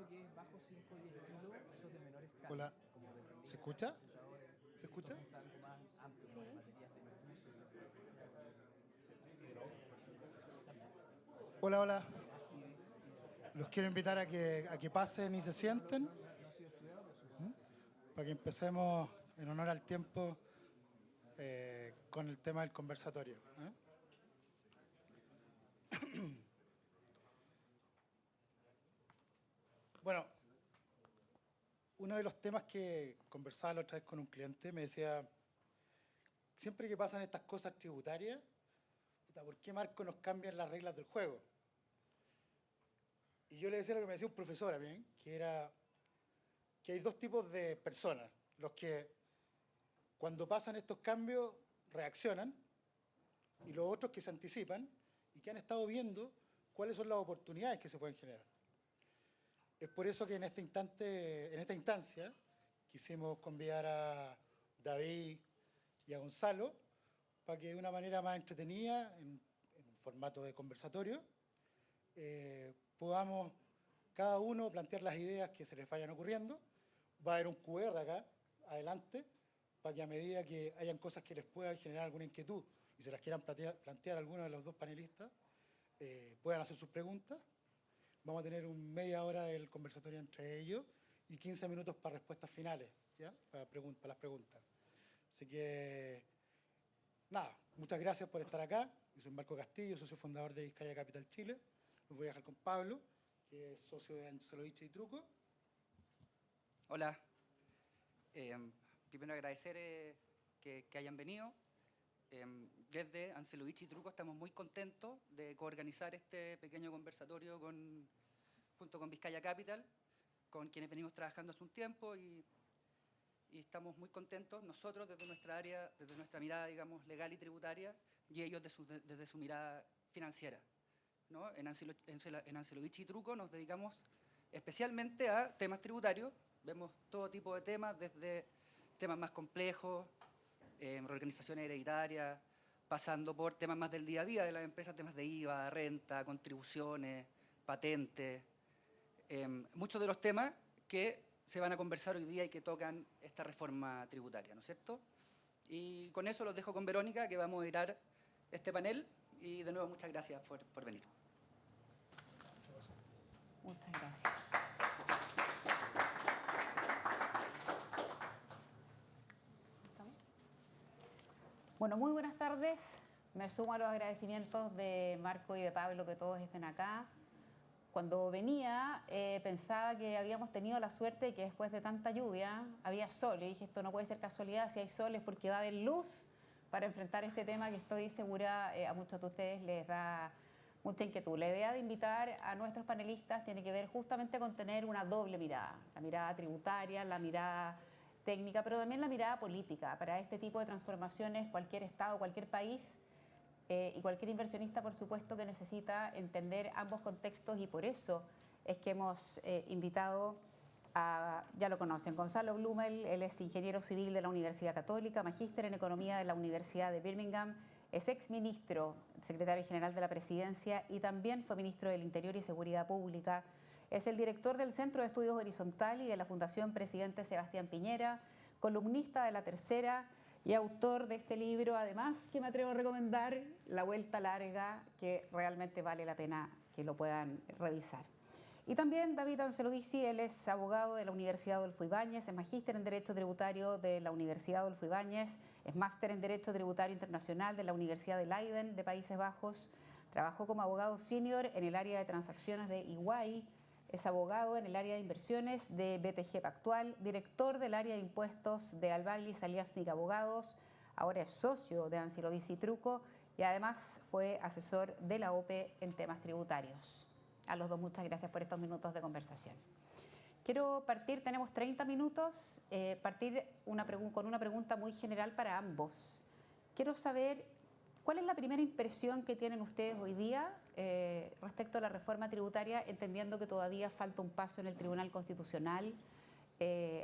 que es bajo 5 o 10 kilos, eso es de menor escala. Hola, Como de ¿se escucha? computadores. ¿Se escucha? Esto está algo más amplio, como de baterías de los buses, pero también. Hola, hola. Sí, ágil. Los quiero invitar a que pasen y se sienten No ha sido estudiado, pero supongo que sí. para que empecemos en honor al tiempo con el tema del conversatorio. Bueno, uno de los temas que conversaba la otra vez con un cliente me decía, siempre que pasan estas cosas tributarias, puta, ¿por qué Marco nos cambian las reglas del juego? Y yo le decía lo que me decía un profesor a mí, que era que hay dos tipos de personas, los que cuando pasan estos cambios reaccionan y los otros que se anticipan y que han estado viendo cuáles son las oportunidades que se pueden generar. Es por eso que en esta instancia quisimos convidar a David y a Gonzalo para que de una manera más entretenida, en un formato de conversatorio, podamos cada uno plantear las ideas que se les vayan ocurriendo. Va a haber un QR acá, adelante, para que a medida que hayan cosas que les puedan generar alguna inquietud y se las quieran plantear alguno de los dos panelistas, puedan hacer sus preguntas. Vamos a tener media hora del conversatorio entre ellos y 15 minutos para respuestas finales, ¿ya? Para las preguntas. Así que, nada, muchas gracias por estar acá. Yo soy Marco Castillo, socio fundador de Vizcaya Capital Chile. Los voy a dejar con Pablo, que es socio de Ancelovich y Truco. Hola. Primero agradecer que hayan venido. Desde Ancelovich y Truco estamos muy contentos de coorganizar este pequeño conversatorio junto con Vizcaya Capital, con quienes venimos trabajando hace un tiempo y estamos muy contentos nosotros desde nuestra área, desde nuestra mirada, digamos, legal y tributaria, y ellos desde su mirada financiera, ¿no? En Ancelovich y Truco nos dedicamos especialmente a temas tributarios. Vemos todo tipo de temas, desde temas más complejos, reorganizaciones hereditarias, pasando por temas más del día a día de las empresas, temas de IVA, renta, contribuciones, patentes, muchos de los temas que se van a conversar hoy día y que tocan esta reforma tributaria, ¿no es cierto? Y con eso los dejo con Verónica, que va a moderar este panel, y de nuevo muchas gracias por venir. Muchas gracias. Bueno, muy buenas tardes. Me sumo a los agradecimientos de Marco y de Pablo que todos estén acá. Cuando venía pensaba que habíamos tenido la suerte de que después de tanta lluvia había sol. Y dije, esto no puede ser casualidad, si hay sol es porque va a haber luz para enfrentar este tema que estoy segura a muchos de ustedes les da mucha inquietud. La idea de invitar a nuestros panelistas tiene que ver justamente con tener una doble mirada. La mirada tributaria, la mirada técnica, pero también la mirada política. Para este tipo de transformaciones, cualquier Estado, cualquier país y cualquier inversionista, por supuesto, que necesita entender ambos contextos, y por eso es que hemos invitado a, ya lo conocen, Gonzalo Blumel. Él es ingeniero civil de la Universidad Católica, magíster en economía de la Universidad de Birmingham, es exministro, secretario general de la Presidencia y también fue ministro del Interior y Seguridad Pública. Es el director del Centro de Estudios Horizontal y de la Fundación Presidente Sebastián Piñera, columnista de La Tercera y autor de este libro, además, que me atrevo a recomendar, La Vuelta Larga, que realmente vale la pena que lo puedan revisar. Y también David Ancelovici, él es abogado de la Universidad Adolfo Ibáñez, es magíster en Derecho Tributario de la Universidad Adolfo Ibáñez, es máster en Derecho Tributario Internacional de la Universidad de Leiden de Países Bajos, trabajó como abogado senior en el área de transacciones de EY, es abogado en el área de inversiones de BTG Pactual, director del área de impuestos de Albagli Saliasnik Abogados, ahora es socio de Ancelovich y Truco y además fue asesor de la OPE en temas tributarios. A los dos, muchas gracias por estos minutos de conversación. Quiero partir, tenemos 30 minutos, con una pregunta muy general para ambos. Quiero saber, ¿cuál es la primera impresión que tienen ustedes hoy día respecto a la reforma tributaria, entendiendo que todavía falta un paso en el Tribunal Constitucional?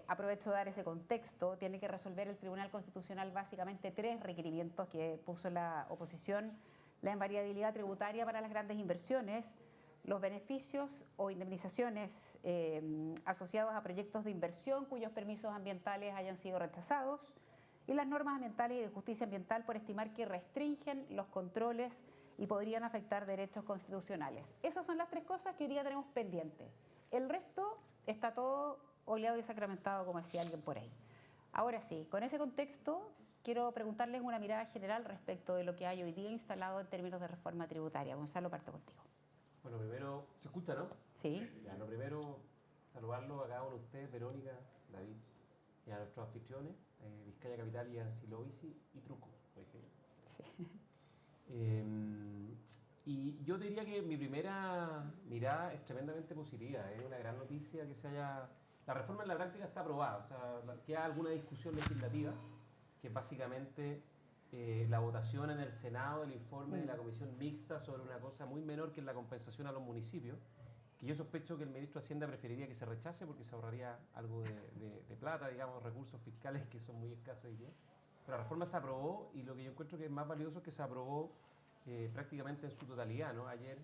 Aprovecho de dar ese contexto. Tiene que resolver el Tribunal Constitucional básicamente 3 requerimientos que puso la oposición: la invariabilidad tributaria para las grandes inversiones, los beneficios o indemnizaciones asociados a proyectos de inversión cuyos permisos ambientales hayan sido rechazados y las normas ambientales y de justicia ambiental por estimar que restringen los controles y podrían afectar derechos constitucionales. Esas son las 3 cosas que hoy día tenemos pendientes. El resto está todo oleado y sacramentado, como decía alguien por ahí. Ahora sí, con ese contexto, quiero preguntarles una mirada general respecto de lo que hay hoy día instalado en términos de reforma tributaria. Gonzalo, parto contigo. Bueno, primero, ¿se escucha, no? Sí. Ya, lo primero, saludarlo a cada uno de ustedes, Verónica, David, y a nuestros anfitriones, Vizcaya Capital y Ancilo Bici y Truco, por ejemplo. Sí. Y yo te diría que mi primera mirada es tremendamente positiva, es una gran noticia que se haya... La reforma en la práctica está aprobada, o sea, queda alguna discusión legislativa, que es básicamente la votación en el Senado del informe de la comisión mixta sobre una cosa muy menor que es la compensación a los municipios, que yo sospecho que el ministro de Hacienda preferiría que se rechace porque se ahorraría algo de plata, digamos, recursos fiscales que son muy escasos hoy día. Pero la reforma se aprobó y lo que yo encuentro que es más valioso es que se aprobó prácticamente en su totalidad, ¿no? Ayer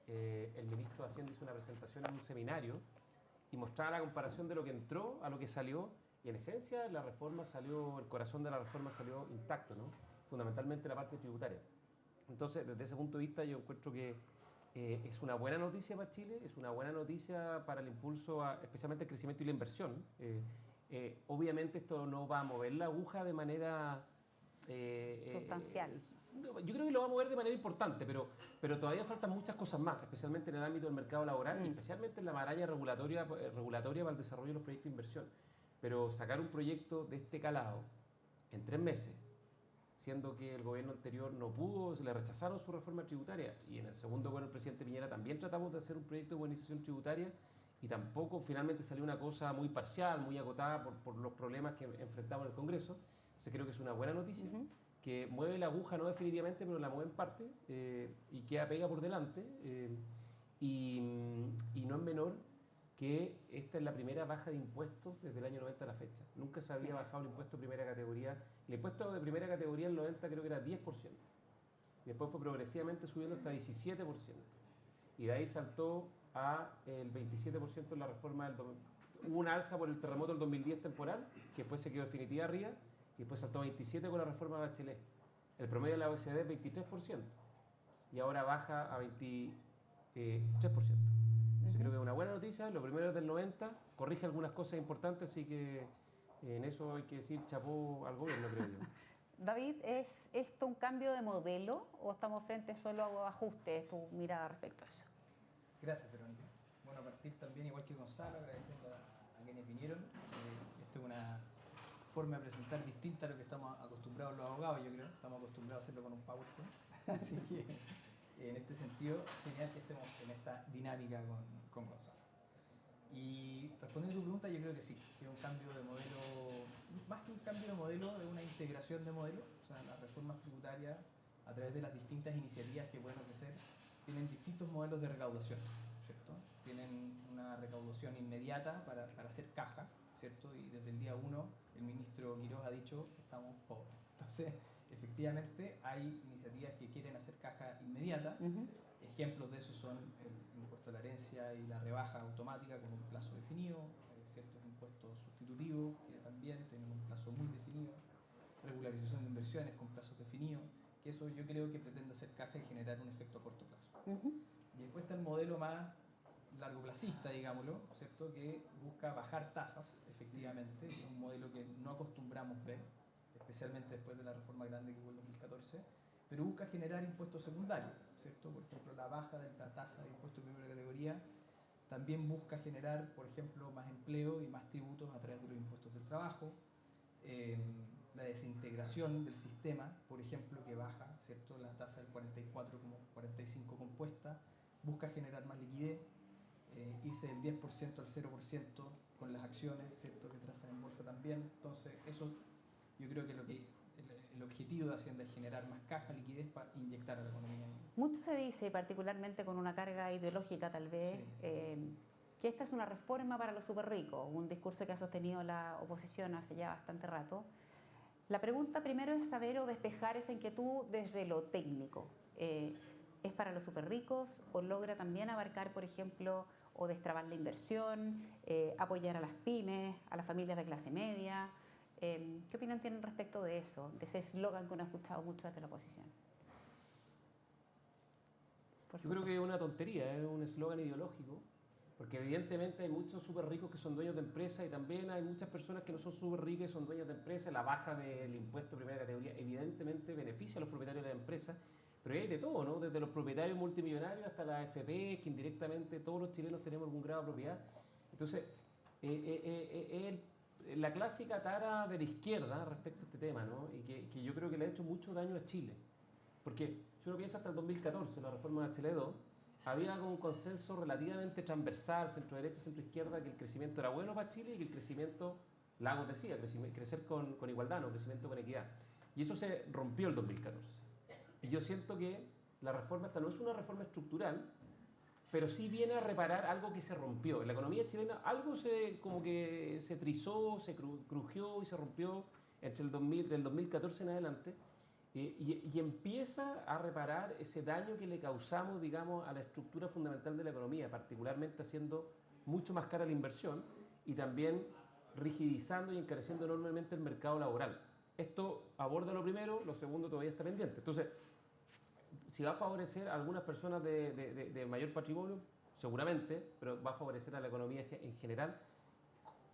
el ministro de Hacienda hizo una presentación en un seminario y mostraba la comparación de lo que entró a lo que salió y en esencia la reforma salió, el corazón de la reforma salió intacto, ¿no? Fundamentalmente la parte tributaria. Entonces, desde ese punto de vista yo encuentro que es una buena noticia para Chile, es una buena noticia para el impulso, especialmente el crecimiento y la inversión. Obviamente esto no va a mover la aguja de manera... Sustancial. Yo creo que lo va a mover de manera importante, pero todavía faltan muchas cosas más, especialmente en el ámbito del mercado laboral y especialmente en la maraña regulatoria para el desarrollo de los proyectos de inversión. Pero sacar un proyecto de este calado en 3 meses, siendo que el gobierno anterior no pudo, le rechazaron su reforma tributaria y en el segundo gobierno del presidente Piñera también tratamos de hacer un proyecto de modernización tributaria y tampoco finalmente salió una cosa muy parcial, muy agotada por los problemas que enfrentamos en el Congreso. Entonces creo que es una buena noticia, que mueve la aguja, no definitivamente, pero la mueve en parte y queda pega por delante. Y no es menor que esta es la primera baja de impuestos desde el año 90 a la fecha. Nunca se había bajado el impuesto de primera categoría. El impuesto de primera categoría en el 90 creo que era 10%. Y después fue progresivamente subiendo hasta 17%. Y de ahí saltó a el 27% en la reforma del... Hubo una alza por el terremoto del 2010 temporal, que después se quedó definitiva arriba, y después saltó a 27% con la reforma de Bachelet. El promedio de la OECD es 23%. Y ahora baja a 23%. Creo que es una buena noticia, lo primero es del 90, corrige algunas cosas importantes, así que en eso hay que decir chapó al gobierno, creo yo. David, ¿es esto un cambio de modelo o estamos frente solo a ajustes? ¿Tu mirada respecto a eso? Gracias, Verónica. Bueno, a partir también, igual que Gonzalo, agradeciendo a quienes vinieron. Esto es una forma de presentar distinta a lo que estamos acostumbrados los abogados, yo creo. Estamos acostumbrados a hacerlo con un PowerPoint. Así que en este sentido, genial que estemos en esta dinámica con Gonzalo. Y respondiendo a tu pregunta, yo creo que sí, que es un cambio de modelo, más que un cambio de modelo, es una integración de modelos. O sea, las reformas tributarias, a través de las distintas iniciativas que pueden ofrecer, tienen distintos modelos de recaudación, ¿cierto? Tienen una recaudación inmediata para hacer caja, ¿cierto? Y desde el día 1 el ministro Quiroz ha dicho que estamos pobres. Entonces, efectivamente, hay iniciativas que quieren hacer caja inmediata. Ejemplos de eso son el impuesto a la herencia y la rebaja automática con un plazo definido, ciertos impuestos sustitutivos que también tienen un plazo muy definido, regularización de inversiones con plazos definidos, que eso yo creo que pretende hacer caja y generar un efecto a corto plazo. Y después está el modelo más largoplacista, digámoslo, ¿cierto? Que busca bajar tasas, efectivamente, es un modelo que no acostumbramos ver, especialmente después de la reforma grande que hubo en 2014, pero busca generar impuestos secundarios, ¿cierto? Por ejemplo, la baja de la tasa de impuesto de primera categoría también busca generar, por ejemplo, más empleo y más tributos a través de los impuestos del trabajo, la desintegración del sistema, por ejemplo, que baja, ¿cierto? La tasa del 44 como 45 compuesta, busca generar más liquidez, irse del 10% al 0% con las acciones, ¿cierto? Que trazan en bolsa también. Entonces, eso yo creo que el objetivo de Hacienda es generar más caja, liquidez para inyectar a la economía. Mucho se dice, particularmente con una carga ideológica tal vez, sí, que esta es una reforma para los súper ricos, un discurso que ha sostenido la oposición hace ya bastante rato. La pregunta primero es saber o despejar esa inquietud desde lo técnico. es para los súper ricos o logra también abarcar, por ejemplo, o destrabar la inversión, apoyar a las pymes, a las familias de clase media? ¿Qué opinión tienen respecto de eso, de ese eslogan que uno ha escuchado mucho desde la oposición? Yo creo que es una tontería, es un eslogan ideológico, porque evidentemente hay muchos súper ricos que son dueños de empresas y también hay muchas personas que no son súper ricas y son dueños de empresas. La baja del impuesto de primera categoría evidentemente beneficia a los propietarios de las empresas, pero hay de todo, ¿no? Desde los propietarios multimillonarios hasta las AFP, que indirectamente todos los chilenos tenemos algún grado de propiedad. Entonces, la clásica tara de la izquierda respecto a este tema, ¿no? Y que yo creo que le ha hecho mucho daño a Chile. Porque si uno piensa hasta el 2014, la reforma de Bachelet 2, había un consenso relativamente transversal, centro-derecha, centro-izquierda, que el crecimiento era bueno para Chile y que el crecimiento, Lagos decía, crecer con igualdad, no crecimiento con equidad. Y eso se rompió el 2014. Y yo siento que la reforma esta no es una reforma estructural, pero sí viene a reparar algo que se rompió. En la economía chilena algo como que se trizó, se crujió y se rompió entre del 2014 en adelante. Y empieza a reparar ese daño que le causamos, digamos, a la estructura fundamental de la economía, particularmente haciendo mucho más cara la inversión y también rigidizando y encareciendo enormemente el mercado laboral. Esto aborda lo primero, lo segundo todavía está pendiente. Entonces, si va a favorecer a algunas personas de mayor patrimonio, seguramente, pero va a favorecer a la economía en general,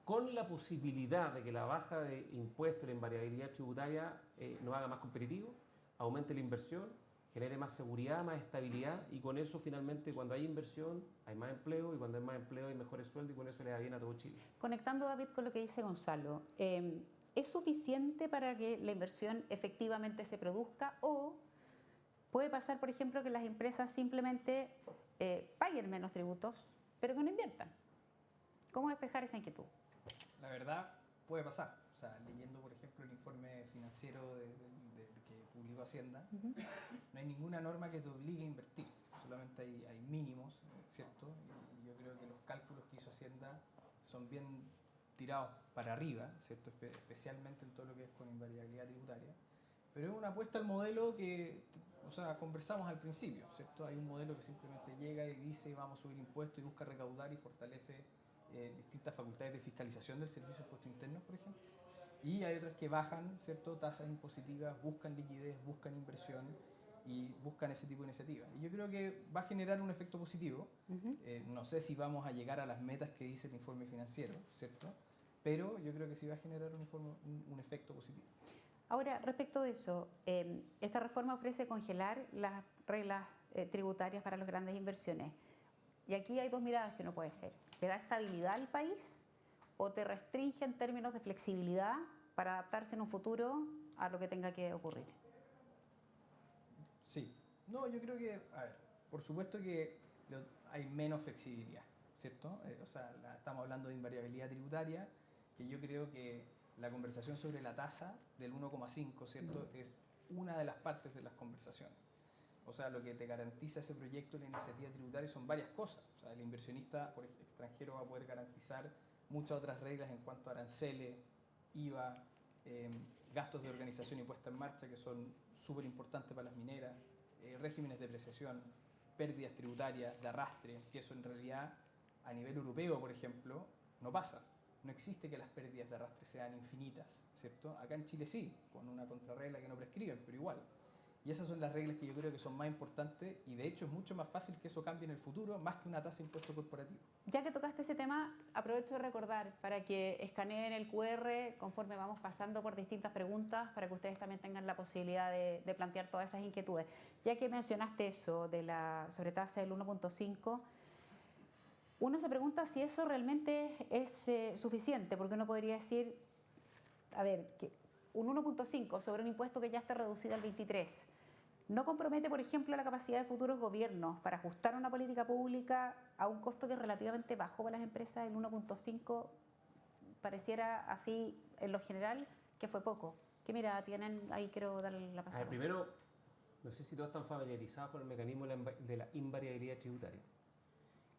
con la posibilidad de que la baja de impuestos y la invariabilidad tributaria nos haga más competitivos, aumente la inversión, genere más seguridad, más estabilidad, y con eso finalmente cuando hay inversión hay más empleo, y cuando hay más empleo hay mejores sueldos, y con eso le da bien a todo Chile. Conectando, David, con lo que dice Gonzalo, ¿es suficiente para que la inversión efectivamente se produzca o puede pasar, por ejemplo, que las empresas simplemente paguen menos tributos, pero que no inviertan? ¿Cómo despejar esa inquietud? La verdad, puede pasar. O sea, leyendo, por ejemplo, el informe financiero que publicó Hacienda, no hay ninguna norma que te obligue a invertir. Solamente hay mínimos, ¿cierto? Y yo creo que los cálculos que hizo Hacienda son bien tirados para arriba, ¿cierto? Especialmente en todo lo que es con invariabilidad tributaria. Pero es una apuesta al modelo que, o sea, conversamos al principio, ¿cierto? Hay un modelo que simplemente llega y dice vamos a subir impuestos y busca recaudar y fortalece distintas facultades de fiscalización del Servicio de Impuestos Internos, por ejemplo. Y hay otras que bajan, ¿cierto?, tasas impositivas, buscan liquidez, buscan inversión y buscan ese tipo de iniciativas. Y yo creo que va a generar un efecto positivo. No sé si vamos a llegar a las metas que dice el informe financiero, ¿cierto? Pero yo creo que sí va a generar un efecto positivo. Ahora, respecto de eso, esta reforma ofrece congelar las reglas tributarias para las grandes inversiones. Y aquí hay dos miradas que uno puede hacer. ¿Le da estabilidad al país o te restringe en términos de flexibilidad para adaptarse en un futuro a lo que tenga que ocurrir? Sí. No, yo creo que, a ver, por supuesto que hay menos flexibilidad, ¿cierto? O sea, estamos hablando de invariabilidad tributaria, que yo creo que la conversación sobre la tasa del 1,5, ¿cierto? Es una de las partes de las conversaciones. O sea, lo que te garantiza ese proyecto, la iniciativa tributaria, son varias cosas. O sea, el inversionista extranjero va a poder garantizar muchas otras reglas en cuanto a aranceles, IVA, gastos de organización y puesta en marcha, que son súper importantes para las mineras, regímenes de depreciación, pérdidas tributarias, de arrastre, que eso en realidad a nivel europeo, por ejemplo, no pasa. No existe que las pérdidas de arrastre sean infinitas, ¿cierto? Acá en Chile sí, con una contrarregla que no prescriben, pero igual. Y esas son las reglas que yo creo que son más importantes y de hecho es mucho más fácil que eso cambie en el futuro más que una tasa de impuesto corporativo. Ya que tocaste ese tema, aprovecho de recordar para que escaneen el QR conforme vamos pasando por distintas preguntas para que ustedes también tengan la posibilidad de plantear todas esas inquietudes. Ya que mencionaste eso de la sobretasa del 1,5, uno se pregunta si eso realmente es suficiente, porque uno podría decir, a ver, que un 1,5 sobre un impuesto que ya está reducido al 23, ¿no compromete, por ejemplo, la capacidad de futuros gobiernos para ajustar una política pública a un costo que es relativamente bajo para las empresas? El 1,5 pareciera así, en lo general, que fue poco. ¿Qué mirada tienen? Ahí quiero darle la pasada. Primero, no sé si todos están familiarizados con el mecanismo de la invariabilidad tributaria.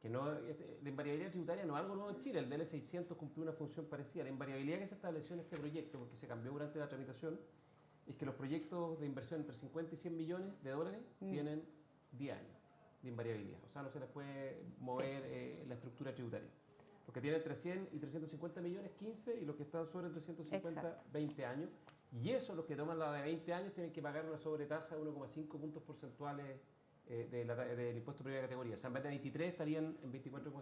Que no, la invariabilidad tributaria no es algo nuevo en Chile, el DL600 cumplió una función parecida. La invariabilidad que se estableció en este proyecto, porque se cambió durante la tramitación, es que los proyectos de inversión entre 50 y 100 millones de dólares tienen 10 años de invariabilidad. O sea, no se les puede mover la estructura tributaria. Los que tienen entre 100 y 350 millones, 15, y los que están sobre 350, Exacto. 20 años. Y eso, los que toman la de 20 años, tienen que pagar una sobretasa de 1,5 puntos porcentuales del impuesto de primera categoría. O sea, en vez de 23 estarían en 24,5.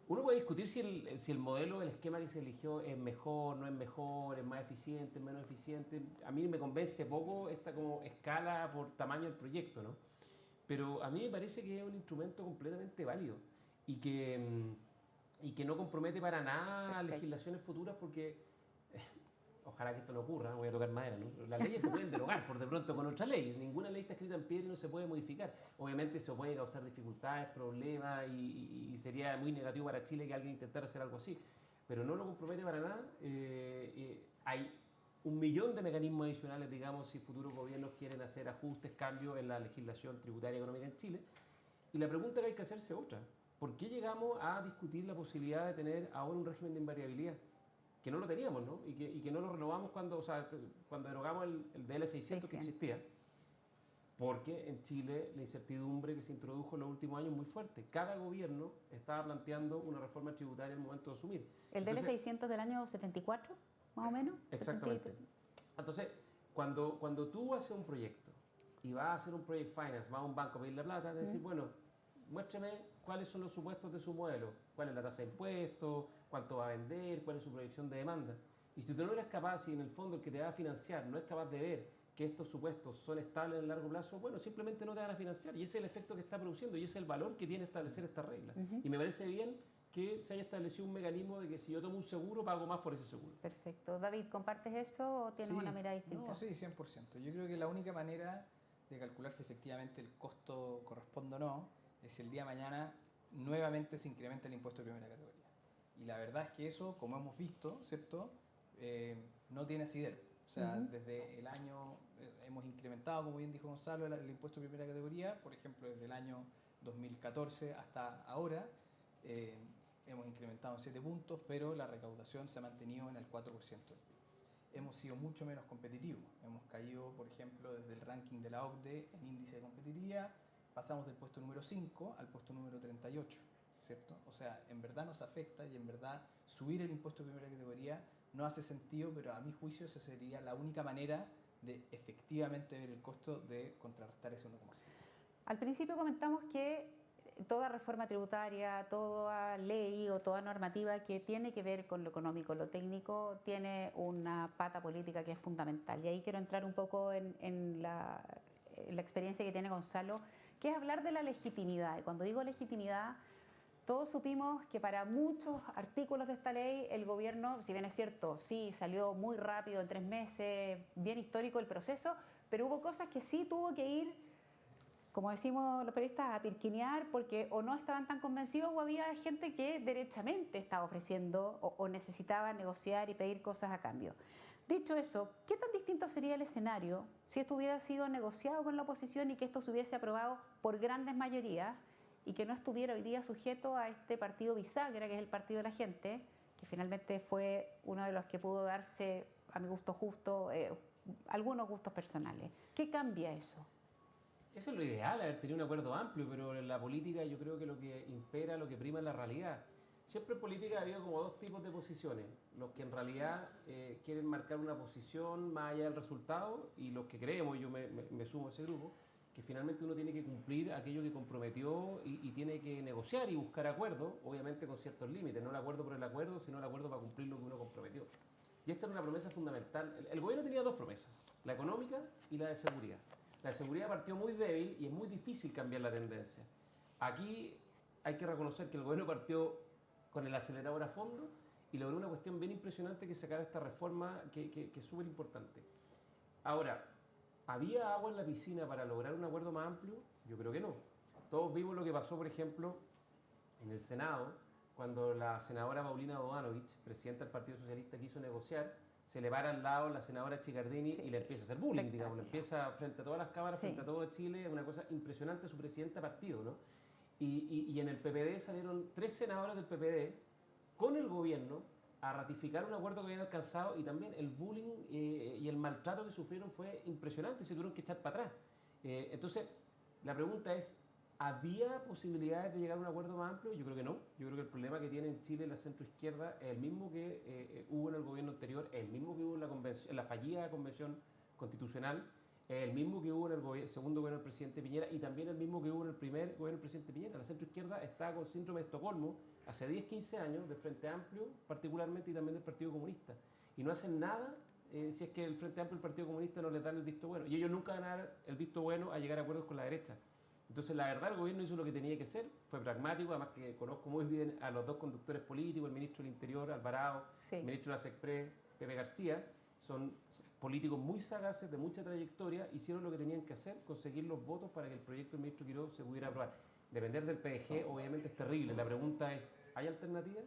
Uno puede discutir si el modelo, el esquema que se eligió es mejor, no es mejor, es más eficiente, es menos eficiente. A mí me convence poco esta como escala por tamaño del proyecto, ¿no? Pero a mí me parece que es un instrumento completamente válido y que no compromete para nada Perfecto. legislaciones futuras porque ojalá que esto no ocurra, voy a tocar madera, ¿no? Las leyes se pueden derogar por de pronto con otra ley, ninguna ley está escrita en piedra y no se puede modificar. Obviamente eso puede causar dificultades, problemas y sería muy negativo para Chile que alguien intentara hacer algo así, pero no lo compromete para nada. Hay 1.000.000 de mecanismos adicionales, digamos, si futuros gobiernos quieren hacer ajustes, cambios en la legislación tributaria y económica en Chile. Y la pregunta que hay que hacerse es otra. ¿Por qué llegamos a discutir la posibilidad de tener ahora un régimen de invariabilidad? Que no lo teníamos, ¿no? Y que no lo renovamos cuando derogamos el DL600 que existía. Porque en Chile la incertidumbre que se introdujo en los últimos años es muy fuerte. Cada gobierno estaba planteando una reforma tributaria en el momento de asumir. ¿El DL600 del año 74, más o menos? Exactamente. Entonces, cuando tú haces un proyecto y vas a hacer un project finance, vas a un banco a pedir la plata, te decir, bueno, muéstrame cuáles son los supuestos de su modelo, cuál es la tasa de impuestos, cuánto va a vender, cuál es su proyección de demanda. Y si tú no eres capaz, si en el fondo el que te va a financiar no es capaz de ver que estos supuestos son estables en el largo plazo, bueno, simplemente no te van a financiar. Y ese es el efecto que está produciendo y ese es el valor que tiene establecer esta regla. Y me parece bien que se haya establecido un mecanismo de que si yo tomo un seguro, pago más por ese seguro. Perfecto. David, ¿compartes eso o tienes una mirada distinta? No, sí, 100%. Yo creo que la única manera de calcular si efectivamente el costo corresponde o no es si el día de mañana nuevamente se incrementa el impuesto de primera categoría. Y la verdad es que eso, como hemos visto, ¿cierto? No tiene asidero. O sea, desde el año, hemos incrementado, como bien dijo Gonzalo, el impuesto de primera categoría, por ejemplo, desde el año 2014 hasta ahora, hemos incrementado en 7 puntos, pero la recaudación se ha mantenido en el 4% del PIB. Hemos sido mucho menos competitivos. Hemos caído, por ejemplo, desde el ranking de la OCDE en índice de competitividad, pasamos del puesto número 5 al puesto número 38, ¿cierto? O sea, en verdad nos afecta y en verdad subir el impuesto de primera categoría no hace sentido, pero a mi juicio esa sería la única manera de efectivamente ver el costo de contrarrestar ese 1,5. Al principio comentamos que toda reforma tributaria, toda ley o toda normativa que tiene que ver con lo económico, lo técnico, tiene una pata política que es fundamental. Y ahí quiero entrar un poco en la experiencia que tiene Gonzalo, que es hablar de la legitimidad. Y cuando digo legitimidad, todos supimos que para muchos artículos de esta ley el gobierno, si bien es cierto, sí, salió muy rápido en 3 meses, bien histórico el proceso, pero hubo cosas que sí tuvo que ir, como decimos los periodistas, a pirquinear porque o no estaban tan convencidos o había gente que derechamente estaba ofreciendo o necesitaba negociar y pedir cosas a cambio. Dicho eso, ¿qué tan distinto sería el escenario si esto hubiera sido negociado con la oposición y que esto se hubiese aprobado por grandes mayorías y que no estuviera hoy día sujeto a este partido bisagra, que es el partido de la gente, que finalmente fue uno de los que pudo darse, a mi gusto justo, algunos gustos personales? ¿Qué cambia eso? Eso es lo ideal, haber tenido un acuerdo amplio, pero en la política yo creo que lo que impera, lo que prima es la realidad. Siempre en política ha habido como 2 tipos de posiciones, los que en realidad quieren marcar una posición más allá del resultado y los que creemos, yo me sumo a ese grupo, que finalmente uno tiene que cumplir aquello que comprometió y tiene que negociar y buscar acuerdos, obviamente con ciertos límites, no el acuerdo por el acuerdo, sino el acuerdo para cumplir lo que uno comprometió. Y esta es una promesa fundamental. El gobierno tenía 2 promesas, la económica y la de seguridad. La de seguridad partió muy débil y es muy difícil cambiar la tendencia. Aquí hay que reconocer que el gobierno partió con el acelerador a fondo y logró una cuestión bien impresionante que es sacar esta reforma que es súper importante. Ahora, ¿había agua en la piscina para lograr un acuerdo más amplio? Yo creo que no. Todos vimos lo que pasó, por ejemplo, en el Senado, cuando la senadora Paulina Bodanovich, presidenta del Partido Socialista, quiso negociar, se le para al lado la senadora Chicardini y le empieza a hacer bullying, digamos, le empieza frente a todas las cámaras, frente a todo Chile, es una cosa impresionante su presidenta de partido, ¿no? Y en el PPD salieron 3 senadores del PPD con el gobierno a ratificar un acuerdo que habían alcanzado y también el bullying y el maltrato que sufrieron fue impresionante, se tuvieron que echar para atrás. Entonces, La pregunta es, ¿había posibilidades de llegar a un acuerdo más amplio? Yo creo que no. Yo creo que el problema que tiene en Chile la centroizquierda es el mismo que hubo en el gobierno anterior, es el mismo que hubo en la fallida convención constitucional, es el mismo que hubo en el segundo gobierno del presidente Piñera y también el mismo que hubo en el primer gobierno del presidente Piñera. La centroizquierda está con síndrome de Estocolmo hace 10, 15 años, del Frente Amplio particularmente y también del Partido Comunista. Y no hacen nada si es que el Frente Amplio y el Partido Comunista no les dan el visto bueno. Y ellos nunca van a dar el visto bueno a llegar a acuerdos con la derecha. Entonces, la verdad, el gobierno hizo lo que tenía que hacer, fue pragmático, además que conozco muy bien a los dos conductores políticos, el ministro del Interior, Alvarado, Sí. el ministro de la SECPRES, Pepe García, son políticos muy sagaces, de mucha trayectoria, hicieron lo que tenían que hacer, conseguir los votos para que el proyecto del ministro Quiroga se pudiera aprobar. Depender del PDG, obviamente, es terrible. La pregunta es, ¿hay alternativa?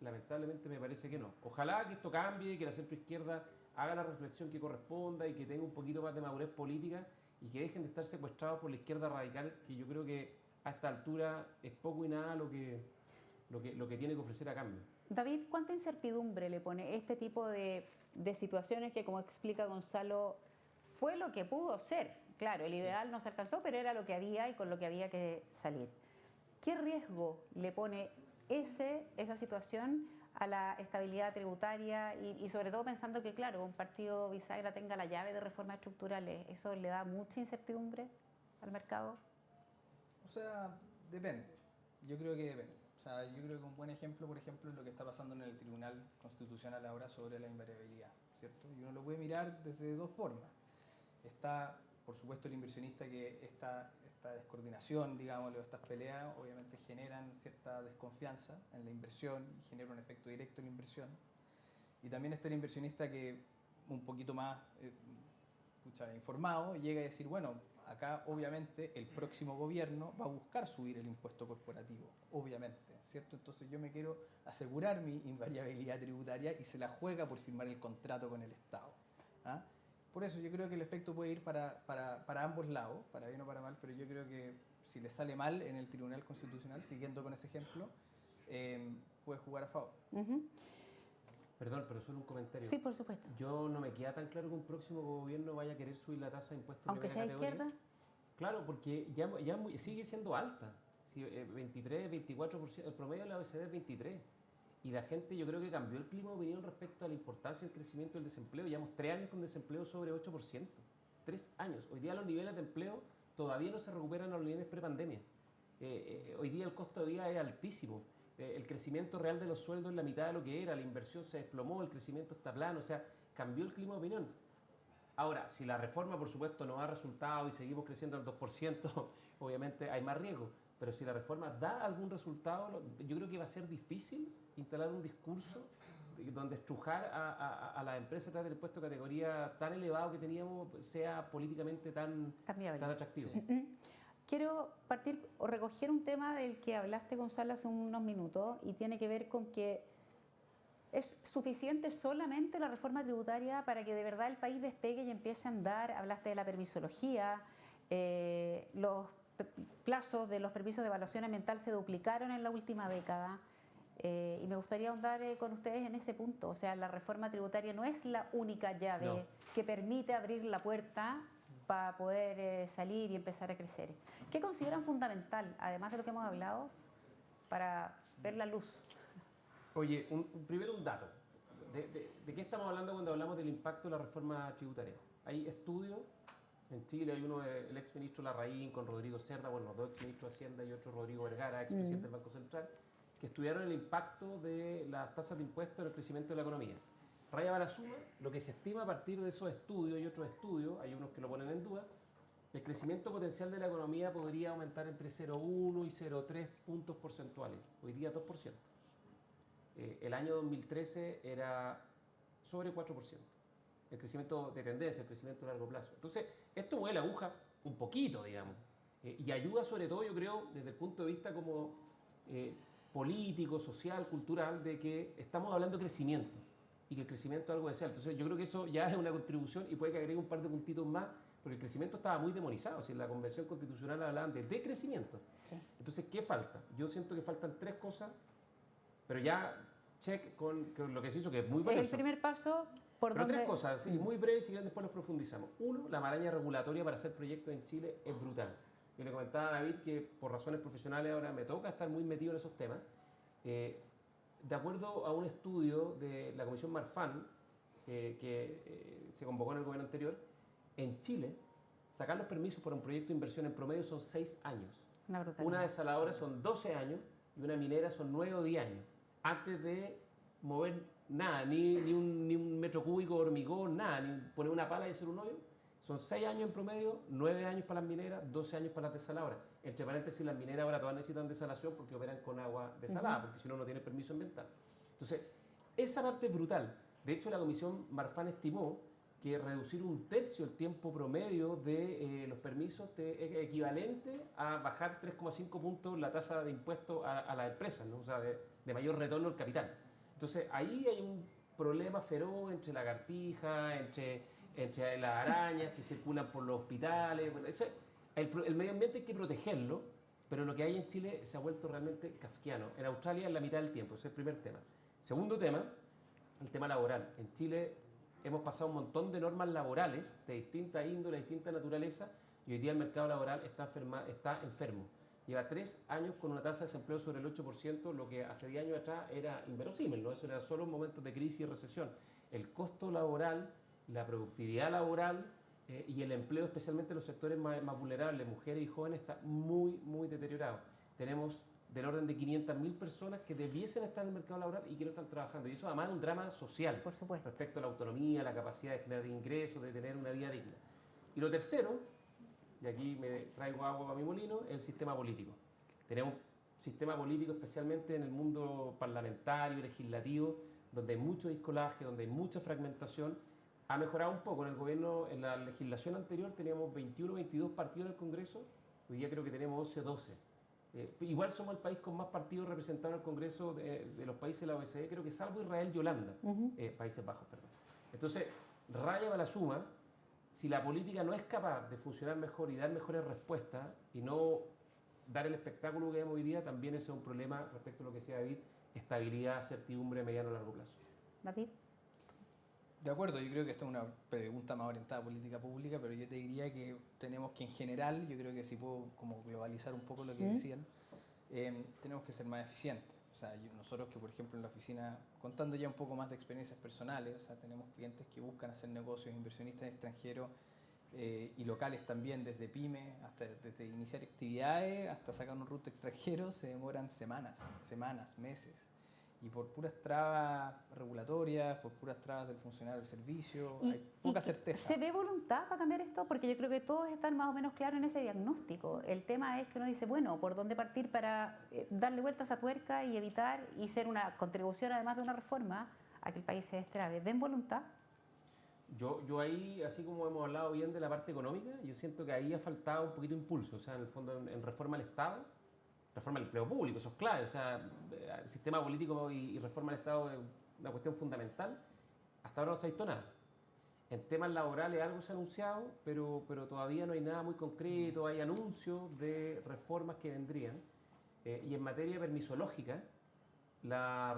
Lamentablemente me parece que no. Ojalá que esto cambie, que la centroizquierda haga la reflexión que corresponda y que tenga un poquito más de madurez política y que dejen de estar secuestrados por la izquierda radical, que yo creo que a esta altura es poco y nada lo que tiene que ofrecer a cambio. David, ¿cuánta incertidumbre le pone este tipo de situaciones que, como explica Gonzalo, fue lo que pudo ser? Claro, el ideal no se alcanzó, pero era lo que había y con lo que había que salir. ¿Qué riesgo le pone esa situación a la estabilidad tributaria y sobre todo pensando que, claro, un partido bisagra tenga la llave de reformas estructurales? ¿Eso le da mucha incertidumbre al mercado? O sea, depende. Yo creo que depende. O sea, yo creo que un buen ejemplo, por ejemplo, es lo que está pasando en el Tribunal Constitucional ahora sobre la invariabilidad, ¿cierto? Y uno lo puede mirar desde dos formas. Está, por supuesto, el inversionista que esta descoordinación, digámoslo, estas peleas, obviamente generan cierta desconfianza en la inversión y genera un efecto directo en la inversión. Y también está el inversionista que un poquito más informado llega a decir, bueno, acá obviamente el próximo gobierno va a buscar subir el impuesto corporativo, obviamente, ¿cierto? Entonces yo me quiero asegurar mi invariabilidad tributaria y se la juega por firmar el contrato con el Estado. ¿Ah? Por eso yo creo que el efecto puede ir para ambos lados, para bien o para mal, pero yo creo que si le sale mal en el Tribunal Constitucional, siguiendo con ese ejemplo, puede jugar a favor. Perdón, pero solo un comentario. Sí, por supuesto. Yo no me queda tan claro que un próximo gobierno vaya a querer subir la tasa de impuestos de Aunque sea primera categoría. izquierda. Claro, porque sigue siendo alta. Sí, 23, 24%, el promedio de la OECD es 23%. Y la gente, yo creo que cambió el clima de opinión respecto a la importancia del crecimiento del desempleo. Llevamos 3 años con desempleo sobre 8%. 3 años. Hoy día los niveles de empleo todavía no se recuperan a los niveles prepandemia. Hoy día el costo de vida es altísimo. El crecimiento real de los sueldos es la mitad de lo que era. La inversión se desplomó, el crecimiento está plano. O sea, cambió el clima de opinión. Ahora, si la reforma, por supuesto, no da resultado y seguimos creciendo al 2%, obviamente hay más riesgo. Pero si la reforma da algún resultado, yo creo que va a ser difícil instalar un discurso donde estrujar a las empresas tras del impuesto de categoría tan elevado que teníamos sea políticamente tan atractivo. Quiero partir o recoger un tema del que hablaste, Gonzalo, hace unos minutos y tiene que ver con que ¿es suficiente solamente la reforma tributaria para que de verdad el país despegue y empiece a andar? Hablaste de la permisología, los plazos de los permisos de evaluación ambiental se duplicaron en la última década y me gustaría ahondar con ustedes en ese punto. O sea, la reforma tributaria no es la única llave que permite abrir la puerta para poder salir y empezar a crecer. ¿Qué consideran fundamental, además de lo que hemos hablado, para ver la luz? Oye, primero un dato. ¿De qué estamos hablando cuando hablamos del impacto de la reforma tributaria? Hay estudios, en Chile hay uno del exministro Larraín con Rodrigo Cerda, bueno, los dos exministros de Hacienda y otro Rodrigo Vergara, expresidente del Banco Central, que estudiaron el impacto de las tasas de impuestos en el crecimiento de la economía. Raya para la suma, lo que se estima a partir de esos estudios y otros estudios, hay unos que lo ponen en duda, el crecimiento potencial de la economía podría aumentar entre 0,1 y 0,3 puntos porcentuales, hoy día 2%. El año 2013 era sobre 4%. El crecimiento de tendencia, el crecimiento a largo plazo. Entonces, esto mueve la aguja un poquito, digamos, y ayuda sobre todo, yo creo, desde el punto de vista como político, social, cultural, de que estamos hablando de crecimiento y que el crecimiento es algo deseable. Entonces, yo creo que eso ya es una contribución y puede que agregue un par de puntitos más, porque el crecimiento estaba muy demonizado. Si en la Convención Constitucional hablaban de decrecimiento. Sí. Entonces, ¿qué falta? Yo siento que faltan 3 cosas, pero ya check con lo que se hizo, que es muy valioso. El primer paso, ¿por pero dónde? 3 cosas, sí, muy breves, y después los profundizamos. 1, la maraña regulatoria para hacer proyectos en Chile es brutal. Yo le comentaba a David que por razones profesionales ahora me toca estar muy metido en esos temas. De acuerdo a un estudio de la Comisión Marfan, que se convocó en el gobierno anterior, en Chile, sacar los permisos para un proyecto de inversión en promedio son 6 años. Una brutalidad. Una desaladora son 12 años y una minera son 9 o 10 años. Antes de mover nada, ni un metro cúbico de hormigón, nada, ni poner una pala y hacer un hoyo. Son 6 años en promedio, 9 años para las mineras, 12 años para las desaladoras. Entre paréntesis, las mineras ahora todas necesitan desalación porque operan con agua desalada, porque si no, no tienen permiso ambiental. Entonces, esa parte es brutal. De hecho, la Comisión Marfan estimó que reducir 1/3 el tiempo promedio de los permisos es equivalente a bajar 3,5 puntos la tasa de impuesto a las empresas, ¿no? O sea, de mayor retorno al capital. Entonces, ahí hay un problema feroz entre lagartijas, entre las arañas que circulan por los hospitales. Bueno, el medio ambiente hay que protegerlo, pero lo que hay en Chile se ha vuelto realmente kafkiano. En Australia es la mitad del tiempo, ese es el primer tema. Segundo tema, el tema laboral. En Chile hemos pasado un montón de normas laborales de distinta índole, de distinta naturaleza, y hoy día el mercado laboral está enfermo. Lleva 3 años con una tasa de desempleo sobre el 8%, lo que hace 10 años atrás era inverosímil, ¿no? Eso era solo en momentos de crisis y recesión. El costo laboral, la productividad laboral y el empleo, especialmente en los sectores más vulnerables, mujeres y jóvenes, está muy, muy deteriorado. Tenemos del orden de 500.000 personas que debiesen estar en el mercado laboral y que no están trabajando. Y eso además es un drama social. Por supuesto. Respecto a la autonomía, la capacidad de generar ingresos, de tener una vida digna. Y lo tercero, y aquí me traigo agua para mi molino, es el sistema político. Tenemos un sistema político, especialmente en el mundo parlamentario, legislativo, donde hay mucho discolaje, donde hay mucha fragmentación. Ha mejorado un poco. En el gobierno, en la legislación anterior teníamos 21, 22 partidos en el Congreso, hoy día creo que tenemos 11, 12. Igual somos el país con más partidos representados en el Congreso de los países de la OECD, creo que salvo Israel y Holanda, Países Bajos, perdón. Entonces, raya para la suma, si la política no es capaz de funcionar mejor y dar mejores respuestas y no dar el espectáculo que vemos hoy día, también ese es un problema respecto a lo que decía David, estabilidad, certidumbre, mediano y largo plazo. David. De acuerdo, yo creo que esta es una pregunta más orientada a política pública, pero yo te diría que tenemos que en general, yo creo que si puedo como globalizar un poco lo que decían, tenemos que ser más eficientes. O sea, nosotros que por ejemplo en la oficina, contando ya un poco más de experiencias personales, o sea, tenemos clientes que buscan hacer negocios, inversionistas extranjeros y locales también, desde pyme, hasta desde iniciar actividades, hasta sacar un root extranjero, se demoran semanas, meses. Y por puras trabas regulatorias, por puras trabas del funcionario del servicio, hay poca certeza. ¿Se ve voluntad para cambiar esto? Porque yo creo que todos están más o menos claros en ese diagnóstico. El tema es que uno dice, bueno, ¿por dónde partir para darle vueltas a tuerca y evitar y ser una contribución, además de una reforma, a que el país se destrabe? ¿Ven voluntad? Yo ahí, así como hemos hablado bien de la parte económica, yo siento que ahí ha faltado un poquito de impulso. O sea, en el fondo, en reforma al Estado, reforma del empleo público, eso es clave. O sea, el sistema político y reforma del Estado es una cuestión fundamental. Hasta ahora no se ha visto nada. En temas laborales algo se ha anunciado, pero todavía no hay nada muy concreto. Hay anuncios de reformas que vendrían. Y en materia permisológica, la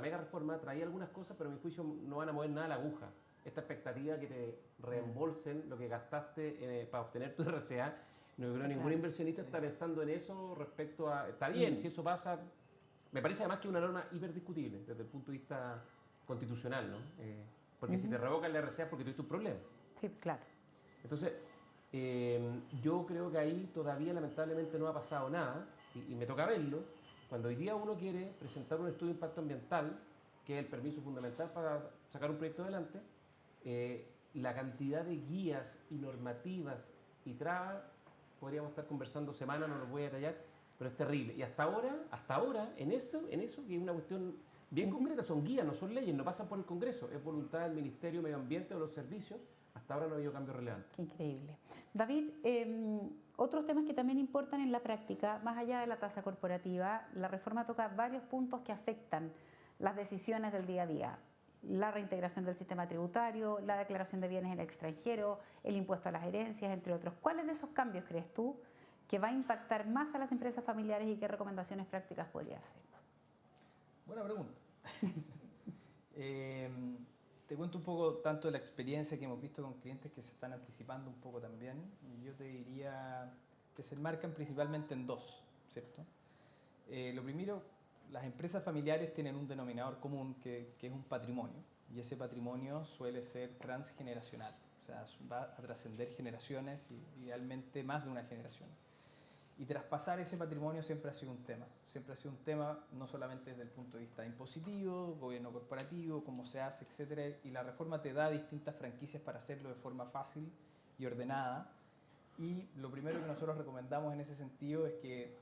mega reforma traía algunas cosas, pero a mi juicio no van a mover nada la aguja. Esta expectativa que te reembolsen lo que gastaste para obtener tu RCA, no creo que ningún inversionista está pensando en eso respecto a... Está bien, si eso pasa... Me parece además que es una norma hiperdiscutible desde el punto de vista constitucional, ¿no? Porque si te revocan la RCA es porque tuviste un problema. Sí, claro. Entonces, yo creo que ahí todavía lamentablemente no ha pasado nada y me toca verlo. Cuando hoy día uno quiere presentar un estudio de impacto ambiental, que es el permiso fundamental para sacar un proyecto adelante, la cantidad de guías y normativas y trabas, podríamos estar conversando semanas, no los voy a detallar, pero es terrible. Y hasta ahora, en eso que es una cuestión bien concreta, son guías, no son leyes, no pasan por el Congreso, es voluntad del Ministerio de Medio Ambiente o los servicios, hasta ahora no ha habido cambio relevante. Qué increíble. David, otros temas que también importan en la práctica, más allá de la tasa corporativa, la reforma toca varios puntos que afectan las decisiones del día a día. La reintegración del sistema tributario, la declaración de bienes en el extranjero, el impuesto a las herencias, entre otros. ¿Cuáles de esos cambios crees tú que va a impactar más a las empresas familiares y qué recomendaciones prácticas podría hacer? Buena pregunta. Te cuento un poco tanto de la experiencia que hemos visto con clientes que se están anticipando un poco también. Y yo te diría que se enmarcan principalmente en dos, ¿cierto? Lo primero, las empresas familiares tienen un denominador común que es un patrimonio, y ese patrimonio suele ser transgeneracional, o sea, va a trascender generaciones y idealmente más de una generación. Y traspasar ese patrimonio siempre ha sido un tema no solamente desde el punto de vista impositivo, gobierno corporativo, cómo se hace, etcétera, y la reforma te da distintas franquicias para hacerlo de forma fácil y ordenada. Y lo primero que nosotros recomendamos en ese sentido es que